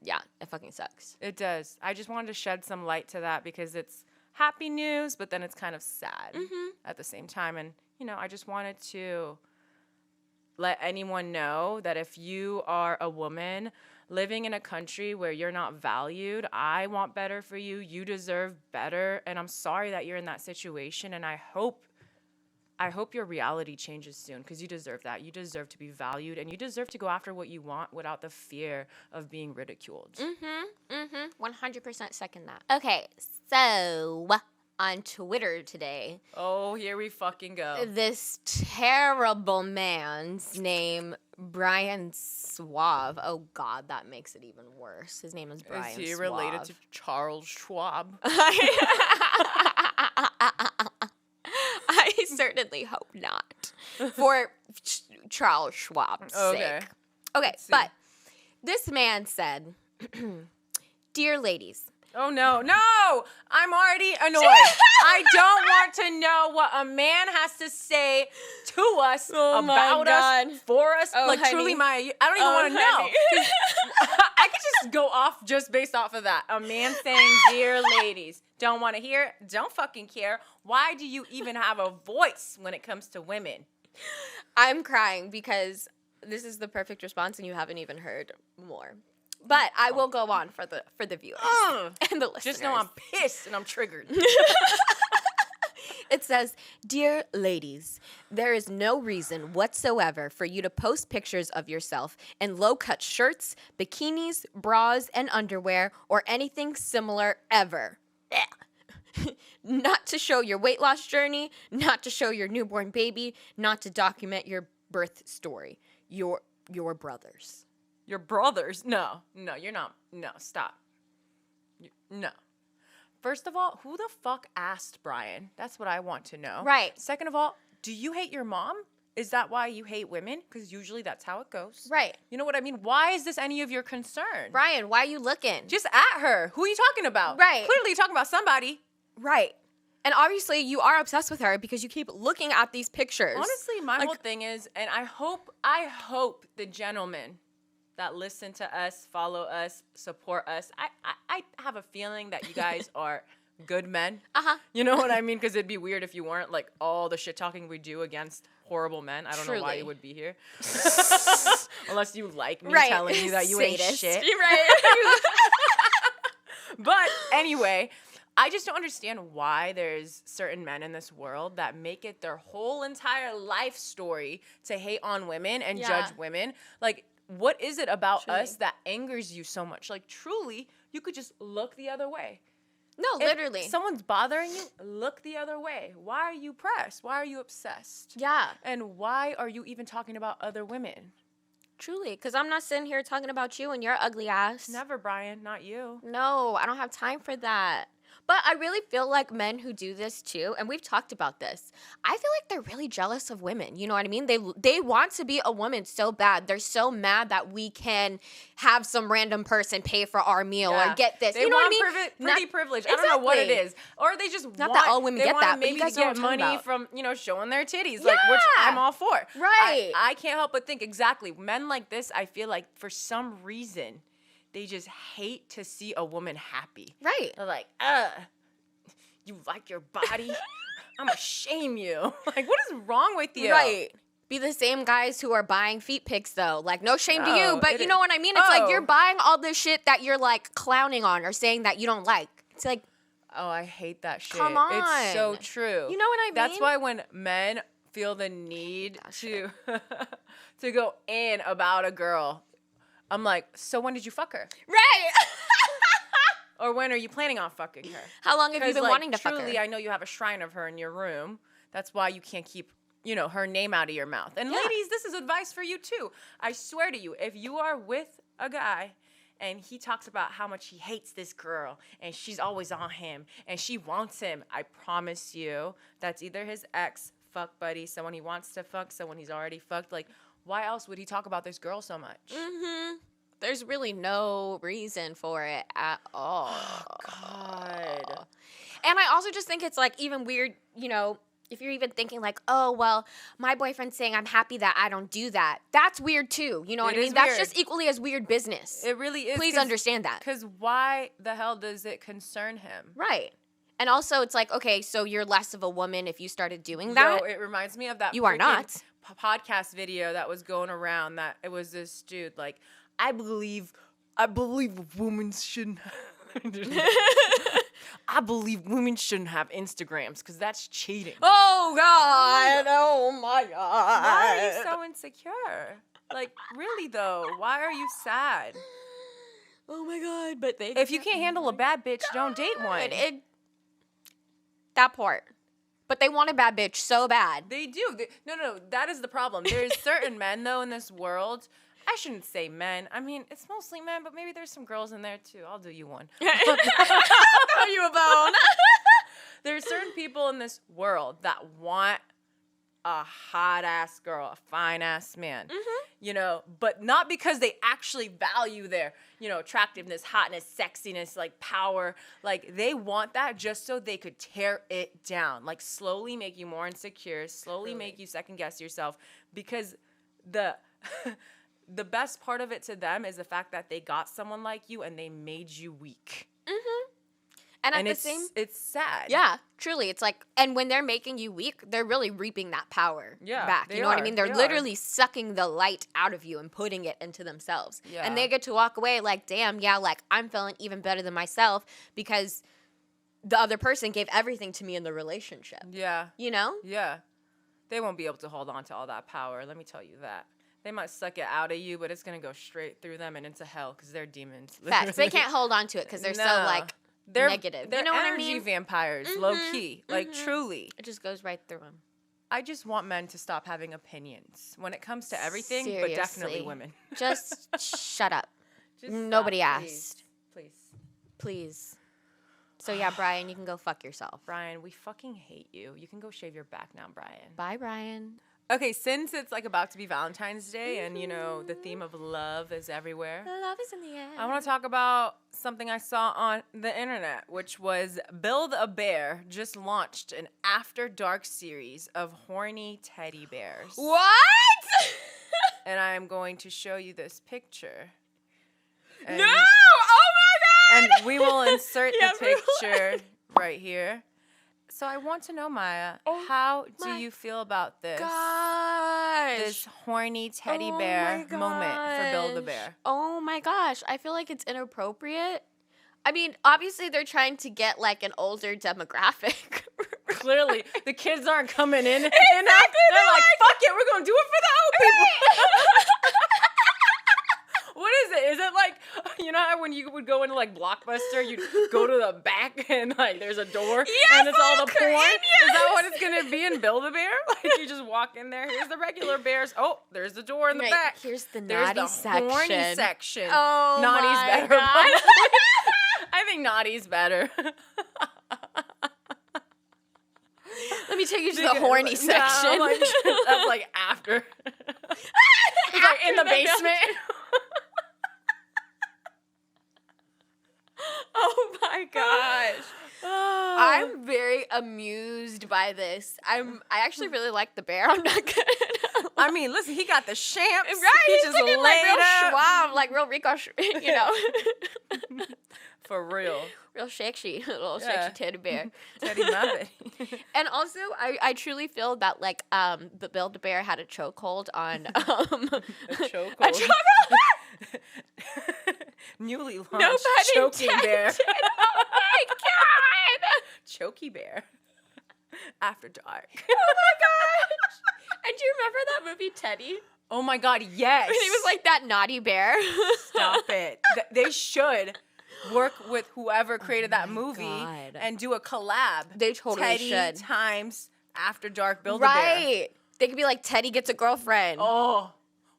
A: Yeah, it fucking sucks.
B: It does. I just wanted to shed some light to that because it's happy news, but then it's kind of sad at the same time. And, you know, I just wanted to let anyone know that if you are a woman living in a country where you're not valued, I want better for you. You deserve better. And I'm sorry that you're in that situation. And I hope your reality changes soon because you deserve that. You deserve to be valued and you deserve to go after what you want without the fear of being ridiculed.
A: 100% second that. Okay, so on Twitter today.
B: Oh, here we fucking go.
A: This terrible man's name, Brian Suave. Oh, God, that makes it even worse. His name is Brian Suave.
B: Is he related to Charles Schwab?
A: I certainly hope not. For Charles Schwab's sake. Okay, but this man said, "Dear ladies."
B: Oh, no. I'm already annoyed. I don't want to know what a man has to say to us, about us, for us.
A: Oh,
B: like,
A: honey.
B: truly, I don't even want to know. I could just go off just based off of that. A man saying, dear ladies, don't want to hear, don't fucking care. Why do you even have a voice when it comes to women?
A: I'm crying because this is the perfect response and you haven't even heard more. But I will go on for the viewers and the listeners.
B: Just know I'm pissed and I'm triggered.
A: It says, "Dear ladies, there is no reason whatsoever for you to post pictures of yourself in low-cut shirts, bikinis, bras, and underwear, or anything similar ever. Not to show your weight loss journey, not to show your newborn baby, not to document your birth story. Your brothers."
B: Your brothers? No, you're not. No, stop. No. First of all, who the fuck asked Brian? That's what I want to know.
A: Right.
B: Second of all, do you hate your mom? Is that why you hate women? Because usually that's how it goes.
A: Right.
B: You know what I mean? Why is this any of your concern?
A: Brian, why are you looking?
B: Just at her. Who are you talking about?
A: Right.
B: Clearly you're talking about somebody.
A: Right. And obviously you are obsessed with her because you keep looking at these pictures.
B: Honestly, my whole thing is, and I hope the gentlemen that listen to us, follow us, support us. I have a feeling that you guys are good men. You know what I mean? Because it'd be weird if you weren't, like, all the shit talking we do against horrible men. I don't know why you would be here. Unless you like me telling you that you ain't shit.
A: Right.
B: But anyway, I just don't understand why there's certain men in this world that make it their whole entire life story to hate on women and judge women. Like, what is it about us that angers you so much? Like, truly, you could just look the other way.
A: No, literally.
B: If someone's bothering you, look the other way. Why are you pressed? Why are you obsessed?
A: Yeah.
B: And why are you even talking about other women?
A: Truly, because I'm not sitting here talking about you and your ugly ass.
B: Never, Brian. Not you.
A: No, I don't have time for that. But I really feel like men who do this too, and we've talked about this, I feel like they're really jealous of women. You know what I mean? They want to be a woman so bad. They're so mad that we can have some random person pay for our meal or get this. You know what I mean?
B: Pretty privilege. I don't know what it is. Or they just
A: not that all women get that,
B: maybe
A: but you guys
B: get money from, showing their titties, like, which I'm all for.
A: Right.
B: I can't help but think exactly. Men like this, I feel like for some reason, they just hate to see a woman happy.
A: Right.
B: They're like, you like your body? I'm gonna shame you. Like, what is wrong with you?
A: Right. Be the same guys who are buying feet pics, though. Like, no shame to you, but you know what I mean? It's like you're buying all this shit that you're, like, clowning on or saying that you don't like. It's like,
B: oh, I hate that shit.
A: Come on.
B: It's so true.
A: You know what I mean?
B: That's why when men feel the need to go in about a girl, I'm like, so when did you fuck her?
A: Right.
B: Or when are you planning on fucking her?
A: How long have you been wanting to fuck her?
B: Truly, I know you have a shrine of her in your room. That's why you can't keep, her name out of your mouth. And ladies, this is advice for you too. I swear to you, if you are with a guy and he talks about how much he hates this girl and she's always on him and she wants him, I promise you that's either his ex, fuck buddy, someone he wants to fuck, someone he's already fucked. Like, why else would he talk about this girl so much?
A: Mm-hmm. There's really no reason for it at all.
B: Oh, God.
A: And I also just think it's, like, even weird, if you're even thinking, like, oh, well, my boyfriend's saying I'm happy that I don't do that. That's weird, too. You know what I mean? That's just equally as weird business.
B: It really is.
A: Please understand that.
B: Because why the hell does it concern him?
A: Right. And also, it's like, okay, so you're less of a woman if you started doing that.
B: It reminds me of that
A: You are not.
B: podcast video that was going around that it was this dude, like, I believe a woman shouldn't I believe women shouldn't have Instagrams because that's cheating.
A: Oh, God. Oh, my God.
B: Why are you so insecure? Like, really, though? Why are you sad?
A: Oh, my God. But
B: if you can't handle a bad bitch, don't date one.
A: That part. But they want a bad bitch so bad.
B: They do. No, that is the problem. There's certain men, though, in this world. I shouldn't say men. I mean, it's mostly men, but maybe there's some girls in there, too. I'll do you one.
A: Throw you a bone.
B: There's certain people in this world that want a hot-ass girl, a fine-ass man, but not because they actually value their, attractiveness, hotness, sexiness, like power. Like, they want that just so they could tear it down, like slowly make you more insecure, slowly make you second-guess yourself, because the best part of it to them is the fact that they got someone like you and they made you weak.
A: Mm-hmm. And
B: it's sad.
A: Yeah, truly. It's like, and when they're making you weak, they're really reaping that power back. You know what I mean? They're literally sucking the light out of you and putting it into themselves. Yeah. And they get to walk away like, damn, like I'm feeling even better than myself because the other person gave everything to me in the relationship.
B: Yeah.
A: Yeah.
B: They won't be able to hold on to all that power. Let me tell you that. They might suck it out of you, but it's going to go straight through them and into hell because they're demons.
A: Facts. They can't hold on to it because they're so, like, negative.
B: They're
A: you know what
B: energy
A: I mean?
B: vampires, low-key. Like, truly.
A: It just goes right through them.
B: I just want men to stop having opinions when it comes to everything, but definitely women.
A: Just shut up. Nobody asked.
B: Please.
A: So, yeah, Brian, you can go fuck yourself.
B: Brian, we fucking hate you. You can go shave your back now, Brian.
A: Bye, Brian.
B: Okay, since it's like about to be Valentine's Day and, the theme of love is everywhere.
A: Love is in the air.
B: I want to talk about something I saw on the internet, which was Build-A-Bear just launched an After Dark series of horny teddy bears.
A: What?
B: And I am going to show you this picture.
A: And, no! Oh, my God!
B: And we will insert the picture right here. So I want to know, Maya, how do you feel about this? This horny teddy bear moment for Build-A-Bear.
A: Oh my gosh, I feel like it's inappropriate. I mean, obviously they're trying to get like an older demographic.
B: Clearly, the kids aren't coming in. Exactly, they're like, fuck it, we're gonna do it for the old people. What is it? Is it like, how when you would go into like Blockbuster, you'd go to the back and like there's a door and it's all the porn? Yes. Is that what it's gonna be in Build-A-Bear? Like you just walk in there, here's the regular bears. Oh, there's the door in the back.
A: Here's the naughty section.
B: Horny section.
A: Oh,
B: Naughty's
A: my
B: better.
A: God.
B: I think naughty's better.
A: Let me take you to the horny section.
B: That's like after. It's like in the basement.
A: Oh my gosh. Oh. I'm very amused by this. I actually really like the bear. I'm not gonna.
B: I mean, listen, he got the champs.
A: Right,
B: he
A: he's
B: just
A: looking like real
B: up.
A: Schwab, like real Rico,
B: For real.
A: Real sexy, little sexy teddy bear.
B: Teddy Muppet.
A: And also, I truly feel that like the Build-A-Bear had a chokehold on
B: a chokehold.
A: A chokehold.
B: Newly launched Choking Bear.
A: Oh my God!
B: Choky Bear. After Dark.
A: Oh my gosh! And do you remember that movie Teddy?
B: Oh my God, yes.
A: When he was like that naughty bear.
B: Stop it. They should. work with whoever created that movie and do a collab.
A: They totally should.
B: Teddy times After Dark Build-A-Bear.
A: Right. They could be like, Teddy gets a girlfriend.
B: Oh,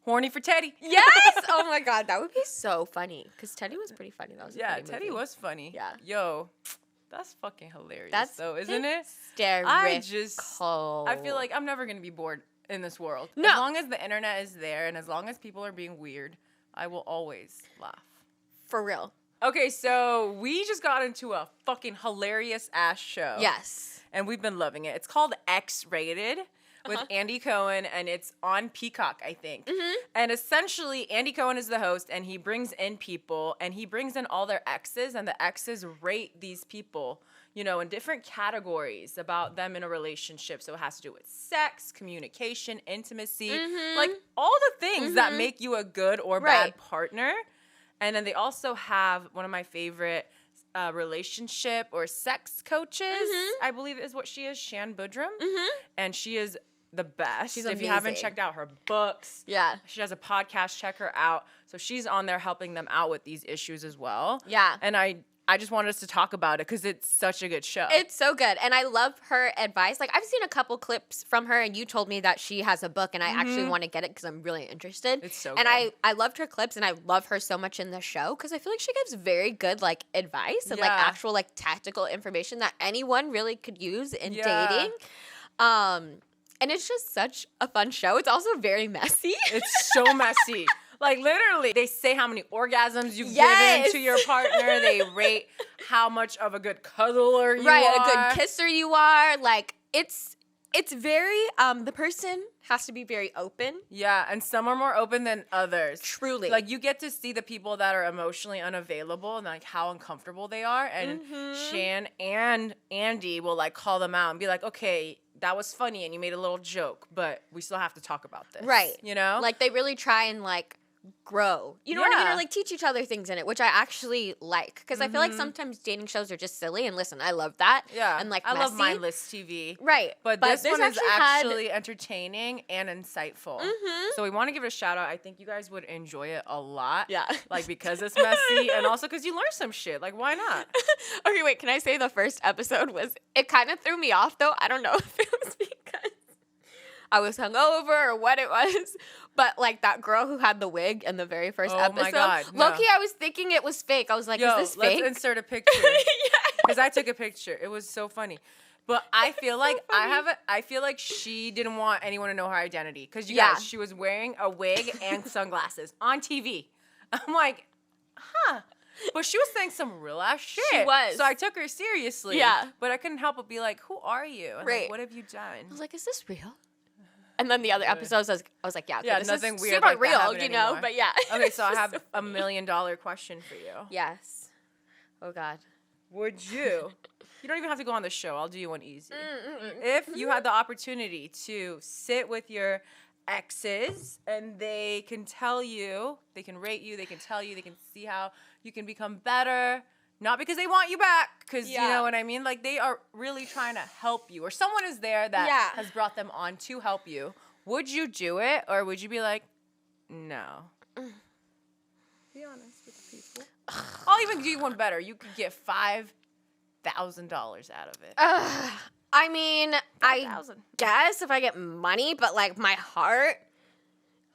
B: horny for Teddy.
A: Yes. Oh my God, that would be so funny. Because Teddy was pretty funny. That was a funny
B: Teddy
A: movie.
B: was funny.
A: Yeah.
B: Yo, that's fucking hilarious.
A: That's
B: though, isn't it?
A: Hysterical.
B: I feel like I'm never gonna be bored in this world.
A: No.
B: As long as the internet is there and as long as people are being weird, I will always laugh.
A: For real.
B: Okay, so we just got into a fucking hilarious ass show.
A: Yes.
B: And we've been loving it. It's called X-Rated with Andy Cohen, and it's on Peacock, I think. Mm-hmm. And essentially, Andy Cohen is the host, and he brings in people, and he brings in all their exes, and the exes rate these people, you know, in different categories about them in a relationship. So it has to do with sex, communication, intimacy, like all the things that make you a good or bad partner. And then they also have one of my favorite relationship or sex coaches, I believe is what she is, Shan Budrum. And she is the best.
A: She's
B: if you haven't checked out her books, she has a podcast, check her out. So she's on there helping them out with these issues as well. Yeah. And I just wanted us to talk about it because it's such a good show.
A: It's so good. And I love her advice. Like, I've seen a couple clips from her, and you told me that she has a book, and I actually want to get it because I'm really interested.
B: It's so
A: good.
B: And
A: I loved her clips, and I love her so much in the show because I feel like she gives very good, like, advice and, like, actual, like, tactical information that anyone really could use in dating. And it's just such a fun show. It's also very messy.
B: It's so messy. Like, literally, they say how many orgasms you've given to your partner. They rate how much of a good cuddler you are.
A: Right, a good kisser you are. Like, it's very, the person has to be very open.
B: Yeah, and some are more open than others.
A: Truly.
B: Like, you get to see the people that are emotionally unavailable and, like, how uncomfortable they are. And Shan and Andy will, like, call them out and be like, okay, that was funny and you made a little joke, but we still have to talk about this.
A: Right.
B: You know?
A: Like, they really try and, like, grow. You know what I mean? Or, like, teach each other things in it, which I actually like. Because I feel like sometimes dating shows are just silly. And listen, I love that.
B: Yeah.
A: And, like,
B: I love
A: messy.
B: mindless TV.
A: Right.
B: But this one is actually entertaining and insightful. So we want to give it a shout out. I think you guys would enjoy it a lot. Yeah. Like, because it's messy and also because you learn some shit. Like, why not?
A: Okay, wait. Can I say the first episode it kind of threw me off, though? I don't know if it was because I was hungover or what it was. But, like, that girl who had the wig in the very first episode. Oh, my God. No. Low-key, I was thinking it was fake. I was like, is this fake?
B: Let's insert a picture. Because I took a picture. It was so funny. But I feel like I feel like she didn't want anyone to know her identity. Because, you guys, she was wearing a wig and sunglasses on TV. I'm like, huh. But she was saying some real-ass shit.
A: She was.
B: So I took her seriously. Yeah. But I couldn't help but be like, who are you? And like, what have you done?
A: I was like, is this real? And then the other episodes, I was like, okay, this
B: nothing
A: is
B: weird
A: super
B: like
A: real,
B: that
A: you know?
B: Anymore.
A: But yeah.
B: Okay, so I have $1 million question for you.
A: Yes. Oh, God.
B: Would you? You don't even have to go on the show. I'll do you one easy. If you had the opportunity to sit with your exes and they can tell you, they can rate you, they can tell you, they can see how you can become better. Not because they want you back, because you know what I mean? Like, they are really trying to help you. Or someone is there that has brought them on to help you. Would you do it? Or would you be like, no? Be honest with people. I'll even do you one better. You could get $5,000 out of it.
A: I mean, 5,000. I guess if I get money, but, like, my heart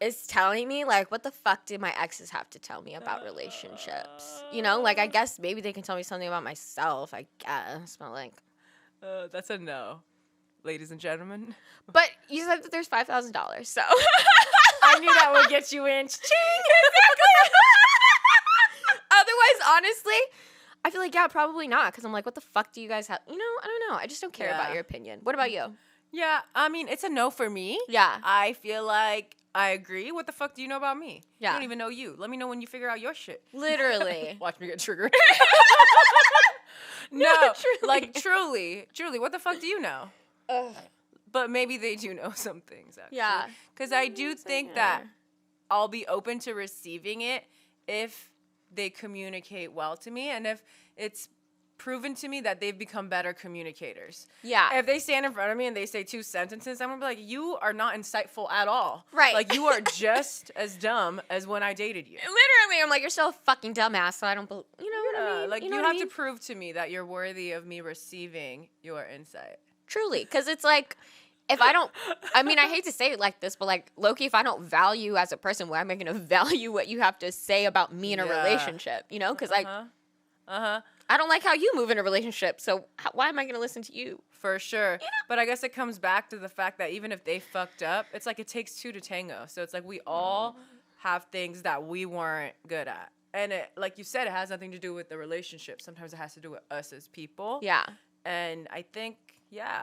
A: is telling me, like, what the fuck did my exes have to tell me about relationships? You know, like, I guess maybe they can tell me something about myself, I guess, but, like.
B: That's a no, ladies and gentlemen.
A: But you said that there's $5,000, so.
B: I knew that would get you in. Ching!
A: Otherwise, honestly, I feel like, probably not, because I'm like, what the fuck do you guys have? You know, I don't know. I just don't care about your opinion. What about you?
B: Yeah, I mean, it's a no for me.
A: Yeah.
B: I feel like I agree. What the fuck do you know about me?
A: Yeah.
B: I don't even know you. Let me know when you figure out your shit.
A: Literally.
B: Watch me get triggered. No, truly. Like, truly, what the fuck do you know? But maybe they do know some things, actually. Yeah. Because I do think that I'll be open to receiving it if they communicate well to me and if it's proven to me that they've become better communicators. Yeah. If they stand in front of me and they say 2 sentences, I'm gonna be like, you are not insightful at all.
A: Right.
B: Like, you are just as dumb as when I dated you.
A: Literally. mean? I'm like, you're still a fucking dumbass, so I don't believe, you know what I mean?
B: Like, you have to prove to me that you're worthy of me receiving your insight.
A: Truly, because it's like, if I don't, I mean, I hate to say it like this, but like, low-key, if I don't value as a person, why am I going to value what you have to say about me in a relationship, you know? Because, like, I don't like how you move in a relationship, so why am I going to listen to you?
B: For sure. Yeah. But I guess it comes back to the fact that even if they fucked up, it's like it takes two to tango. So it's like we all have things that we weren't good at. And it, like you said, it has nothing to do with the relationship. Sometimes it has to do with us as people.
A: Yeah.
B: And I think,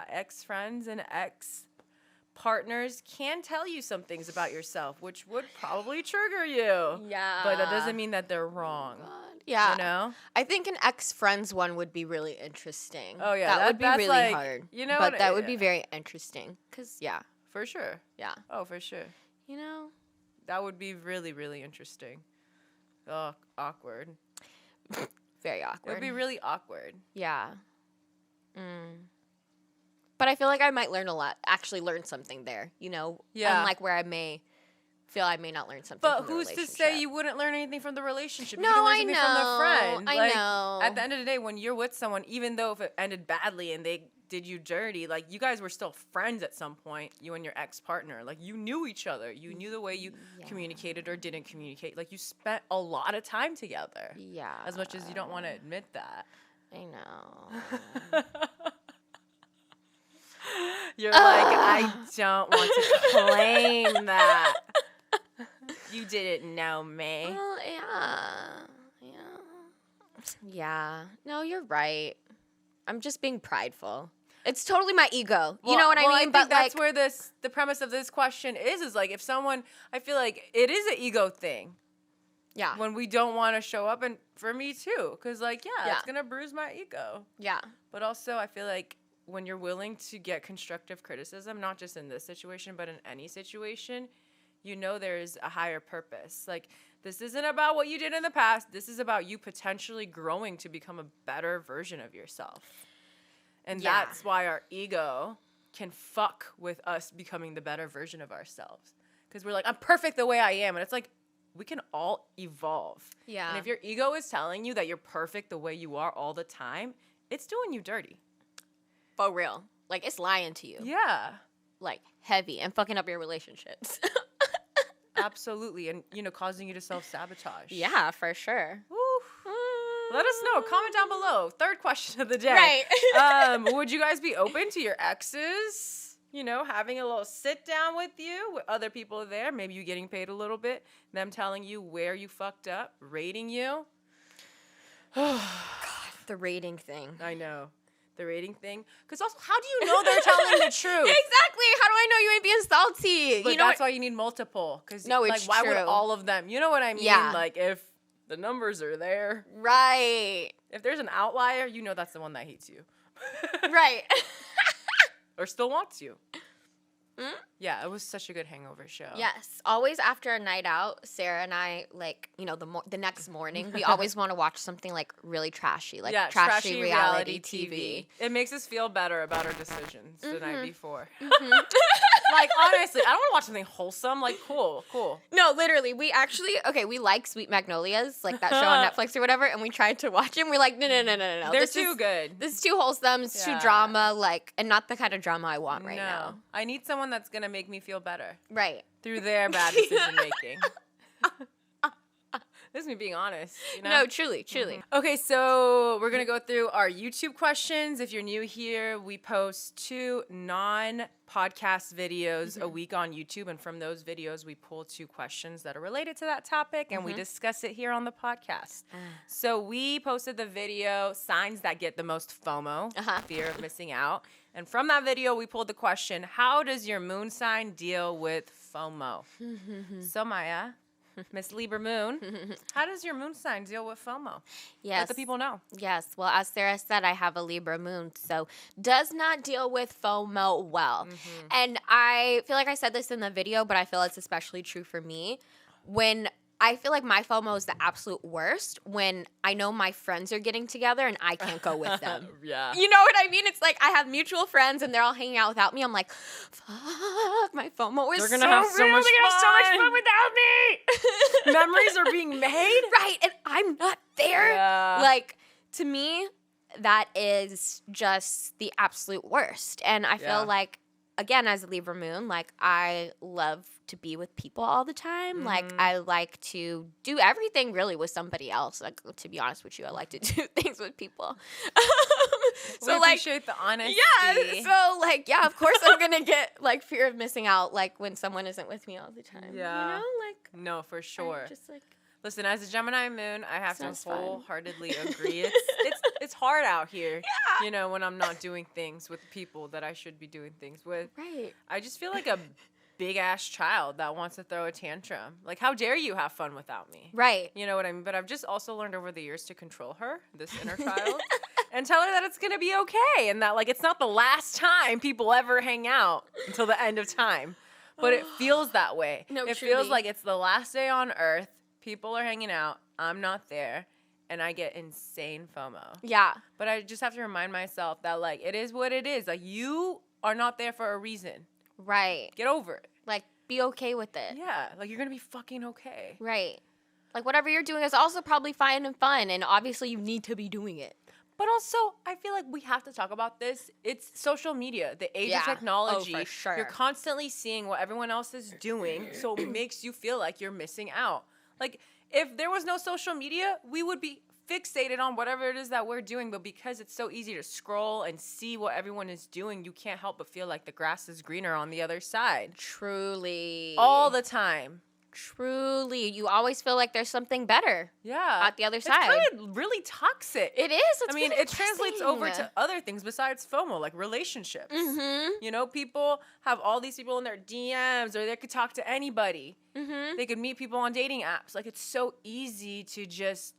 B: ex-friends and ex-partners can tell you some things about yourself, which would probably trigger you.
A: Yeah.
B: But that doesn't mean that they're wrong.
A: Yeah.
B: You know?
A: I think an ex-friends one would be really interesting.
B: Oh, yeah.
A: That would be really
B: like,
A: hard.
B: You know,
A: but that would be very interesting. Because,
B: For sure.
A: Yeah.
B: Oh, for sure.
A: You know?
B: That would be really, really interesting. Oh, awkward.
A: Very awkward.
B: It would be really awkward.
A: Yeah. But I feel like I might actually learn something there, you know?
B: Yeah.
A: Unlike where I may feel I may not learn something
B: but
A: from the
B: who's to say you wouldn't learn anything from the relationship?
A: No,
B: you
A: I
B: learn
A: know.
B: From the friend.
A: I know.
B: At the end of the day, when you're with someone, even though if it ended badly and they did you dirty, like, you guys were still friends at some point, you and your ex-partner. Like, you knew each other. You knew the way you communicated or didn't communicate. Like, you spent a lot of time together.
A: Yeah.
B: As much as you don't want to admit that.
A: I know.
B: You're like, I don't want to claim that. You didn't know me.
A: Well, yeah. No, you're right. I'm just being prideful. It's totally my ego. You know what I mean?
B: I think
A: but
B: that's
A: like,
B: where the premise of this question is like, if someone, I feel like it is an ego thing.
A: Yeah.
B: When we don't want to show up, and for me too, because like, it's gonna bruise my ego.
A: Yeah.
B: But also, I feel like when you're willing to get constructive criticism, not just in this situation, but in any situation, you know there's a higher purpose. Like, this isn't about what you did in the past. This is about you potentially growing to become a better version of yourself. And that's why our ego can fuck with us becoming the better version of ourselves. Because we're like, I'm perfect the way I am. And it's like, we can all evolve.
A: Yeah.
B: And if your ego is telling you that you're perfect the way you are all the time, it's doing you dirty.
A: For real. Like, it's lying to you.
B: Yeah.
A: Like, heavy and fucking up your relationships.
B: Absolutely. And, causing you to self-sabotage.
A: Yeah, for sure.
B: Woo. Let us know. Comment down below. Third question of the day.
A: Right.
B: Would you guys be open to your exes, having a little sit down with you, with other people there, maybe you getting paid a little bit, them telling you where you fucked up, rating you?
A: God, the rating thing.
B: I know. The rating thing. Because also, how do you know they're telling the truth?
A: Exactly. How do I know you ain't being salty?
B: But that's why you need multiple. Because why would all of them? You know what I mean?
A: Yeah.
B: Like, if the numbers are there.
A: Right.
B: If there's an outlier, that's the one that hates you.
A: Right.
B: Or still wants you. Mm? Yeah, it was such a good hangover show.
A: Yes. Always after a night out, Sarah and I, like, the next morning, we always want to watch something, like, really trashy. Like, trashy reality TV.
B: It makes us feel better about our decisions the night before. Like, honestly, I don't want to watch something wholesome. Like, cool.
A: No, literally. We like Sweet Magnolias, like that show on Netflix or whatever, and we tried to watch it, and we're like, no.
B: They're too good.
A: This is too wholesome. It's too drama, like, and not the kind of drama I want right now.
B: I need someone that's going to make me feel better.
A: Right.
B: Through their bad decision making. This is me being honest.
A: No, truly. Mm-hmm.
B: Okay, so we're going to go through our YouTube questions. If you're new here, we post 2 non-podcast videos a week on YouTube. And from those videos, we pull 2 questions that are related to that topic. And we discuss it here on the podcast. So we posted the video, Signs That Get the Most FOMO, Fear of Missing Out. And from that video, we pulled the question, how does your moon sign deal with FOMO? So, Maya, Miss Libra Moon, how does your moon sign deal with FOMO?
A: Yes.
B: Let the people know.
A: Yes. Well, as Sarah said, I have a Libra moon, so does not deal with FOMO well. And I feel like I said this in the video, but I feel it's especially true for me. When I feel like my FOMO is the absolute worst when I know my friends are getting together and I can't go with them.
B: Yeah.
A: You know what I mean? It's like I have mutual friends and they're all hanging out without me. I'm like, fuck, my FOMO is
B: They're gonna have so much fun
A: without me.
B: Memories are being made.
A: Right, and I'm not there.
B: Yeah.
A: Like, to me, that is just the absolute worst. And I feel like, again, as a Libra moon, like, I love to be with people all the time. Like, I like to do everything really with somebody else. Like, to be honest with you, I like to do things with people.
B: So, we appreciate the honesty.
A: Yeah, so, like, yeah, of course I'm going to get, like, fear of missing out, like, when someone isn't with me all the time.
B: Yeah.
A: You know? Like,
B: no, for sure.
A: Just, like,
B: listen, as a Gemini moon, I have to
A: fun.
B: wholeheartedly agree. It's hard out here, you know, when I'm not doing things with people that I should be doing things with.
A: Right.
B: I just feel like a big-ass child that wants to throw a tantrum. Like, how dare you have fun without me?
A: Right.
B: You know what I mean? But I've just also learned over the years to control her, this inner child, and tell her that it's going to be okay and that, like, it's not the last time people ever hang out until the end of time. But it feels that way.
A: No,
B: it
A: truly.
B: feels like it's the last day on Earth. People are hanging out. I'm not there. And I get insane FOMO.
A: Yeah.
B: But I just have to remind myself that, like, it is what it is. Like, you are not there for a reason.
A: Right.
B: Get over it.
A: Like, be okay with it.
B: Yeah. Like, you're going to be fucking okay.
A: Right. Like, whatever you're doing is also probably fine and fun, and obviously you need to be doing it.
B: But also, I feel like we have to talk about this. It's social media, the age of technology.
A: Oh, for sure.
B: You're constantly seeing what everyone else is doing, so it makes you feel like you're missing out. Like, if there was no social media, we would be fixated on whatever it is that we're doing. But because it's so easy to scroll and see what everyone is doing, you can't help but feel like the grass is greener on the other side.
A: Truly.
B: All the time.
A: Truly. You always feel like there's something better.
B: Yeah.
A: At the other side.
B: It's kind of really toxic.
A: It is. It's
B: I mean,
A: really
B: it translates over to other things besides FOMO, like relationships.
A: Mm-hmm.
B: You know, people have all these people in their DMs, or they could talk to anybody.
A: Mm-hmm.
B: They could meet people on dating apps. Like, it's so easy to just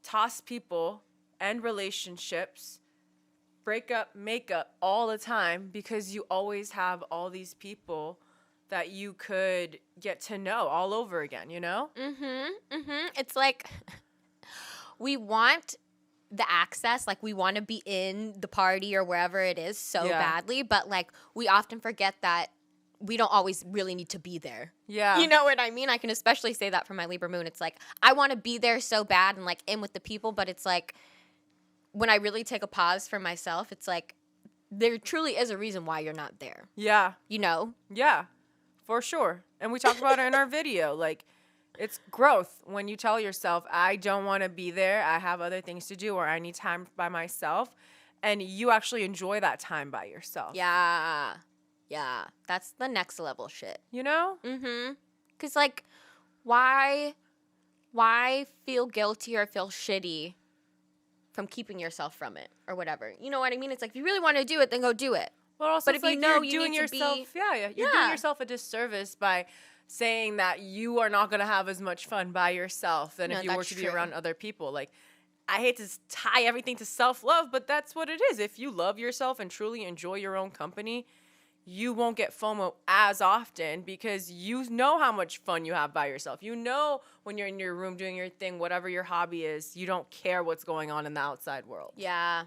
B: toss people, end relationships, break up, make up all the time because you always have all these people that you could get to know all over again, you know?
A: Mm-hmm. Mm-hmm. It's like we want the access, like we want to be in the party or wherever it is so badly, but like we often forget that we don't always really need to be there.
B: Yeah.
A: You know what I mean? I can especially say that for my Libra moon. It's like I want to be there so bad and like in with the people, but it's like when I really take a pause for myself, it's like there truly is a reason why you're not there.
B: Yeah.
A: You know?
B: Yeah. For sure. And we talked about it in our video. Like, it's growth when you tell yourself, I don't want to be there. I have other things to do, or I need time by myself. And you actually enjoy that time by yourself.
A: Yeah. Yeah. That's the next level shit.
B: You know?
A: Mm-hmm. Because, like, why feel guilty or feel shitty from keeping yourself from it or whatever? You know what I mean? It's like, if you really want to do it, then go do it.
B: But also,
A: if you know you
B: doing
A: need to
B: yourself,
A: be...
B: you're doing yourself a disservice by saying that you are not going to have as much fun by yourself than if you were to be around other people. Like, I hate to tie everything to self-love, but that's what it is. If you love yourself and truly enjoy your own company, you won't get FOMO as often because you know how much fun you have by yourself. You know when you're in your room doing your thing, whatever your hobby is, you don't care what's going on in the outside world.
A: Yeah.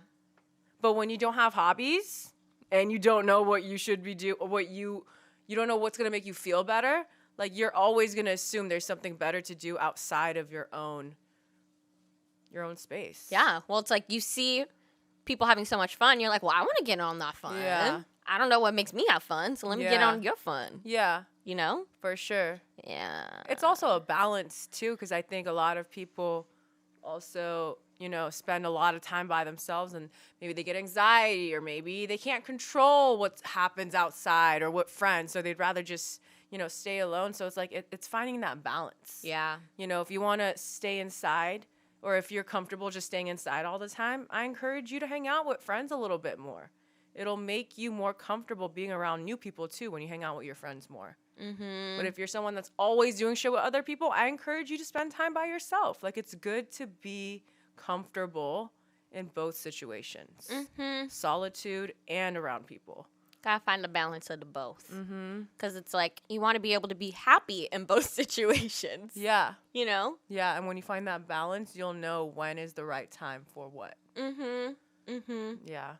B: But when you don't have hobbies... and you don't know what you should be doing, what you don't know what's going to make you feel better, like you're always going to assume there's something better to do outside of your own space.
A: Yeah. Well, it's like you see people having so much fun, you're like, well, I want to get on that fun.
B: Yeah.
A: I don't know what makes me have fun, so let me get on your fun.
B: Yeah.
A: You know?
B: For sure.
A: Yeah.
B: It's also a balance, too, because I think a lot of people also... you know, spend a lot of time by themselves and maybe they get anxiety or maybe they can't control what happens outside or what friends. So they'd rather just, you know, stay alone. So it's like, it's finding that balance.
A: Yeah.
B: You know, if you want to stay inside or if you're comfortable just staying inside all the time, I encourage you to hang out with friends a little bit more. It'll make you more comfortable being around new people too when you hang out with your friends more.
A: Mm-hmm.
B: But if you're someone that's always doing shit with other people, I encourage you to spend time by yourself. Like, it's good to be comfortable in both situations, solitude and around people.
A: Gotta find the balance of the both. Because it's like, you want to be able to be happy in both situations.
B: Yeah.
A: You know?
B: Yeah, and when you find that balance, you'll know when is the right time for what. Yeah.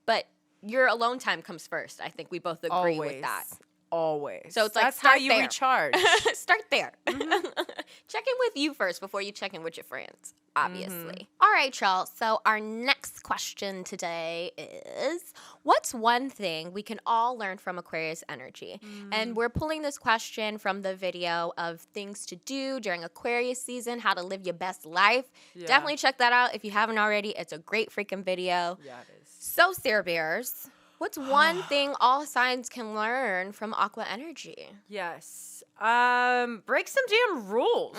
A: But your alone time comes first. I think we both agree with that.
B: Always.
A: So it's like,
B: that's
A: start
B: how you
A: there.
B: recharge.
A: Start there. Check in with you first before you check in with your friends, obviously. All right, y'all. So our next question today is, what's one thing we can all learn from Aquarius energy? And we're pulling this question from the video of things to do during Aquarius season, how to live your best life. Yeah. Definitely check that out if you haven't already. It's a great freaking video.
B: Yeah, it is.
A: So, Sarah Bears, what's one thing all signs can learn from Aqua energy?
B: Yes. Break some damn rules.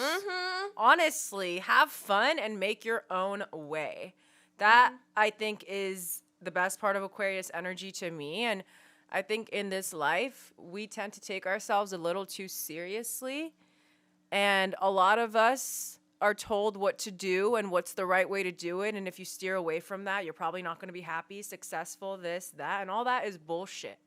B: Honestly, have fun and make your own way. That, I think, is the best part of Aquarius energy to me. And I think in this life, we tend to take ourselves a little too seriously. And a lot of us are told what to do and what's the right way to do it. And if you steer away from that, you're probably not going to be happy, successful, this, that. And all that is bullshit.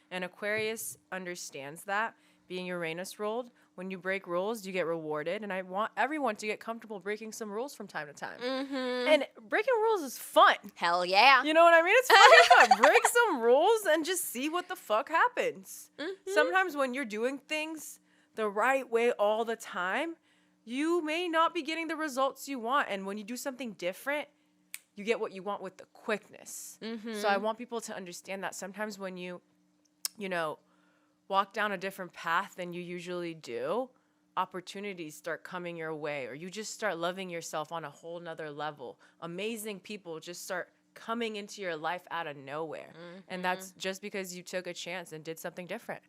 B: And Aquarius understands that. Being Uranus ruled, when you break rules, you get rewarded. And I want everyone to get comfortable breaking some rules from time to time. And breaking rules is fun.
A: Hell yeah.
B: You know what I mean? It's fucking fun. Break some rules and just see what the fuck happens. Sometimes when you're doing things the right way all the time, you may not be getting the results you want. And when you do something different, you get what you want with the quickness. So I want people to understand that sometimes when you know, walk down a different path than you usually do, opportunities start coming your way, or you just start loving yourself on a whole nother level. Amazing people just start coming into your life out of nowhere. And that's just because you took a chance and did something different.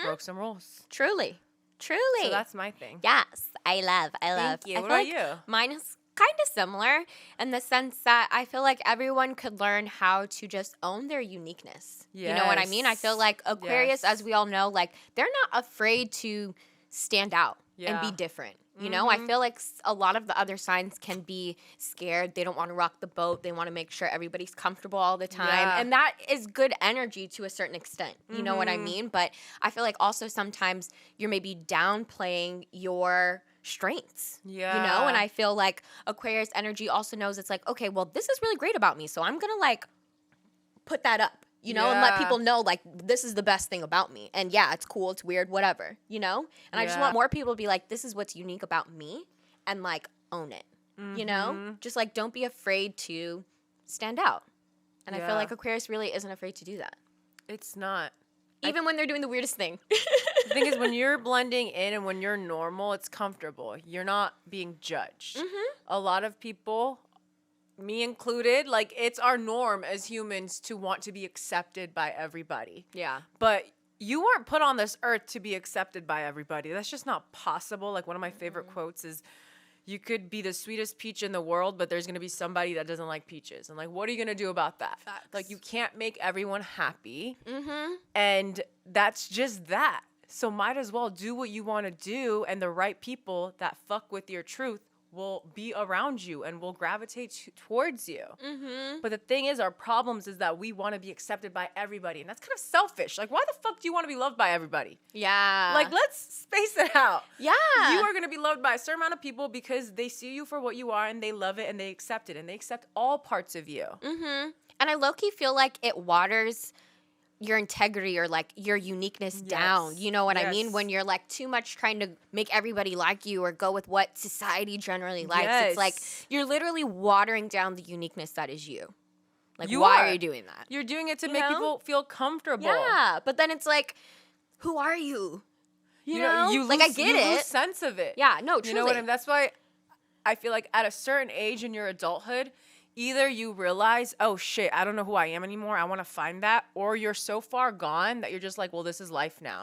B: Broke some rules.
A: Truly. So
B: that's my thing.
A: Yes. I love.
B: Thank you.
A: I
B: What
A: feel
B: about
A: like
B: you?
A: Mine is kind of similar in the sense that I feel like everyone could learn how to just own their uniqueness. You know what I mean? I feel like Aquarius, as we all know, like, they're not afraid to stand out and be different. You know, I feel like a lot of the other signs can be scared. They don't want to rock the boat. They want to make sure everybody's comfortable all the time. Yeah. And that is good energy to a certain extent. You know what I mean? But I feel like also sometimes you're maybe downplaying your strengths. Yeah. You know, and I feel like Aquarius energy also knows it's like, okay, well, this is really great about me. So I'm going to like put that up. You know, and let people know, like, this is the best thing about me. And yeah, it's cool, it's weird, whatever, you know? And I just want more people to be like, this is what's unique about me, and, like, own it, you know? Just, like, don't be afraid to stand out. And I feel like Aquarius really isn't afraid to do that.
B: It's not.
A: Even when they're doing the weirdest thing.
B: The thing is, when you're blending in and when you're normal, it's comfortable. You're not being judged. A lot of people, me included, like, it's our norm as humans to want to be accepted by everybody. Yeah. But you weren't put on this earth to be accepted by everybody. That's just not possible. Like, one of my favorite quotes is, you could be the sweetest peach in the world, but there's going to be somebody that doesn't like peaches. And, like, what are you going to do about that? Facts. Like, you can't make everyone happy. And that's just that. So might as well do what you want to do, and the right people that fuck with your truth will be around you and will gravitate towards you. But the thing is, our problems is that we want to be accepted by everybody. And that's kind of selfish. Like, why the fuck do you want to be loved by everybody? Yeah. Like, let's space it out. Yeah. You are going to be loved by a certain amount of people because they see you for what you are and they love it and they accept it. And they accept all parts of you. And I low-key feel like it waters your integrity or like your uniqueness down. You know what I mean? When you're like too much trying to make everybody like you or go with what society generally likes. It's like you're literally watering down the uniqueness that is you. Like, why are you doing that? You're doing it to make people feel comfortable.
A: Yeah, but then it's like, who are you? You know?
B: You
A: like,
B: lose,
A: I get it.
B: You lose sense of it.
A: Yeah, no, truly.
B: You know what I mean? That's why I feel like at a certain age in your adulthood, either you realize, oh shit, I don't know who I am anymore, I want to find that, or you're so far gone that you're just like, well, this is life now.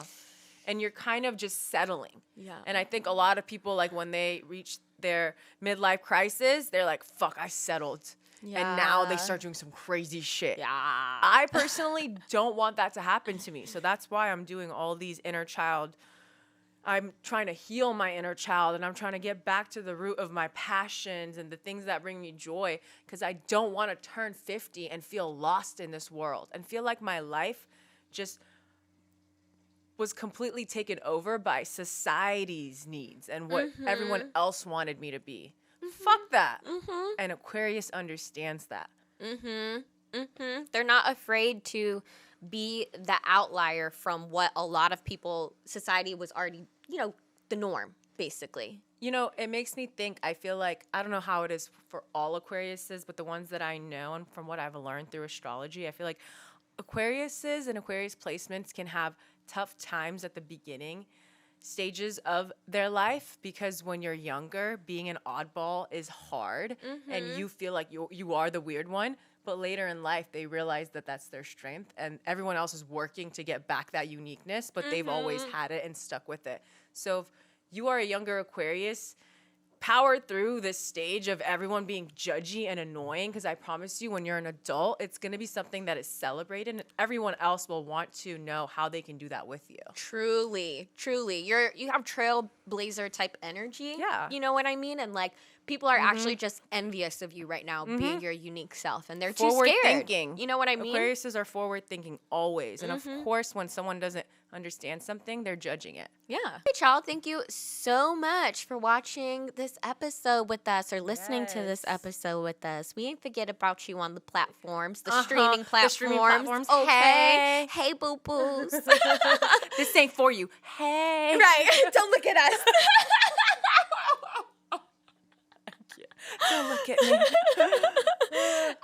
B: And you're kind of just settling. Yeah. And I think a lot of people, like, when they reach their midlife crisis, they're like, fuck, I settled. Yeah. And now they start doing some crazy shit. Yeah. I personally don't want that to happen to me. So that's why I'm doing all these inner child. I'm trying to heal my inner child, and I'm trying to get back to the root of my passions and the things that bring me joy, because I don't want to turn 50 and feel lost in this world and feel like my life just was completely taken over by society's needs and what everyone else wanted me to be. Fuck that. And Aquarius understands that.
A: They're not afraid to be the outlier from what a lot of people, society was already, the norm, basically.
B: It makes me think, I feel like, I don't know how it is for all Aquariuses, but the ones that I know and from what I've learned through astrology, I feel like Aquariuses and Aquarius placements can have tough times at the beginning stages of their life, because when you're younger, being an oddball is hard and you feel like you are the weird one. But later in life, they realize that that's their strength, and everyone else is working to get back that uniqueness, but they've always had it and stuck with it. So if you are a younger Aquarius, power through this stage of everyone being judgy and annoying, because I promise you, when you're an adult, it's going to be something that is celebrated, and everyone else will want to know how they can do that with you.
A: Truly. You have trailblazer type energy.
B: Yeah.
A: You know what I mean? And like, people are actually just envious of you right now, being your unique self, and they're too
B: forward
A: scared.
B: Thinking.
A: You know what I mean?
B: Aquariuses are forward thinking always. And of course, when someone doesn't understand something, they're judging it.
A: Yeah. Hey, child, thank you so much for watching this episode with us, or listening to this episode with us. We ain't forget about you on the platforms, the streaming platforms.
B: Okay.
A: Hey, boo-boos.
B: This ain't for you. Hey.
A: Right. Don't look at us.
B: Don't look at me.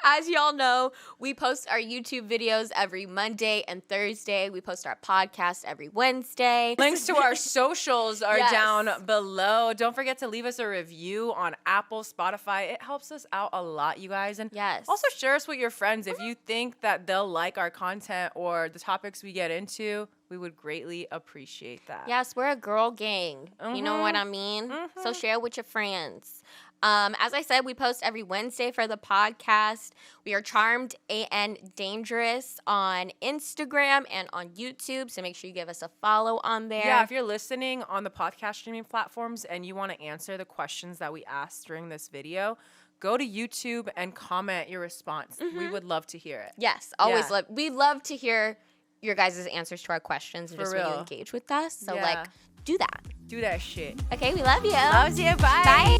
A: As y'all know, we post our YouTube videos every Monday and Thursday. We post our podcast every Wednesday.
B: Links to our socials are down below. Don't forget to leave us a review on Apple, Spotify. It helps us out a lot, you guys. And also share us with your friends. If you think that they'll like our content or the topics we get into, we would greatly appreciate that.
A: Yes, we're a girl gang. You know what I mean? So share with your friends. As I said, we post every Wednesday for the podcast. We are CharmedanDangerous on Instagram and on YouTube, so make sure you give us a follow on there.
B: Yeah, if you're listening on the podcast streaming platforms and you want to answer the questions that we asked during this video, go to YouTube and comment your response. We would love to hear it.
A: Yes, always love. We love to hear your guys' answers to our questions and just when you engage with us. So, do that.
B: Do that shit.
A: Okay, we love you.
B: Loves you. Bye.
A: Bye.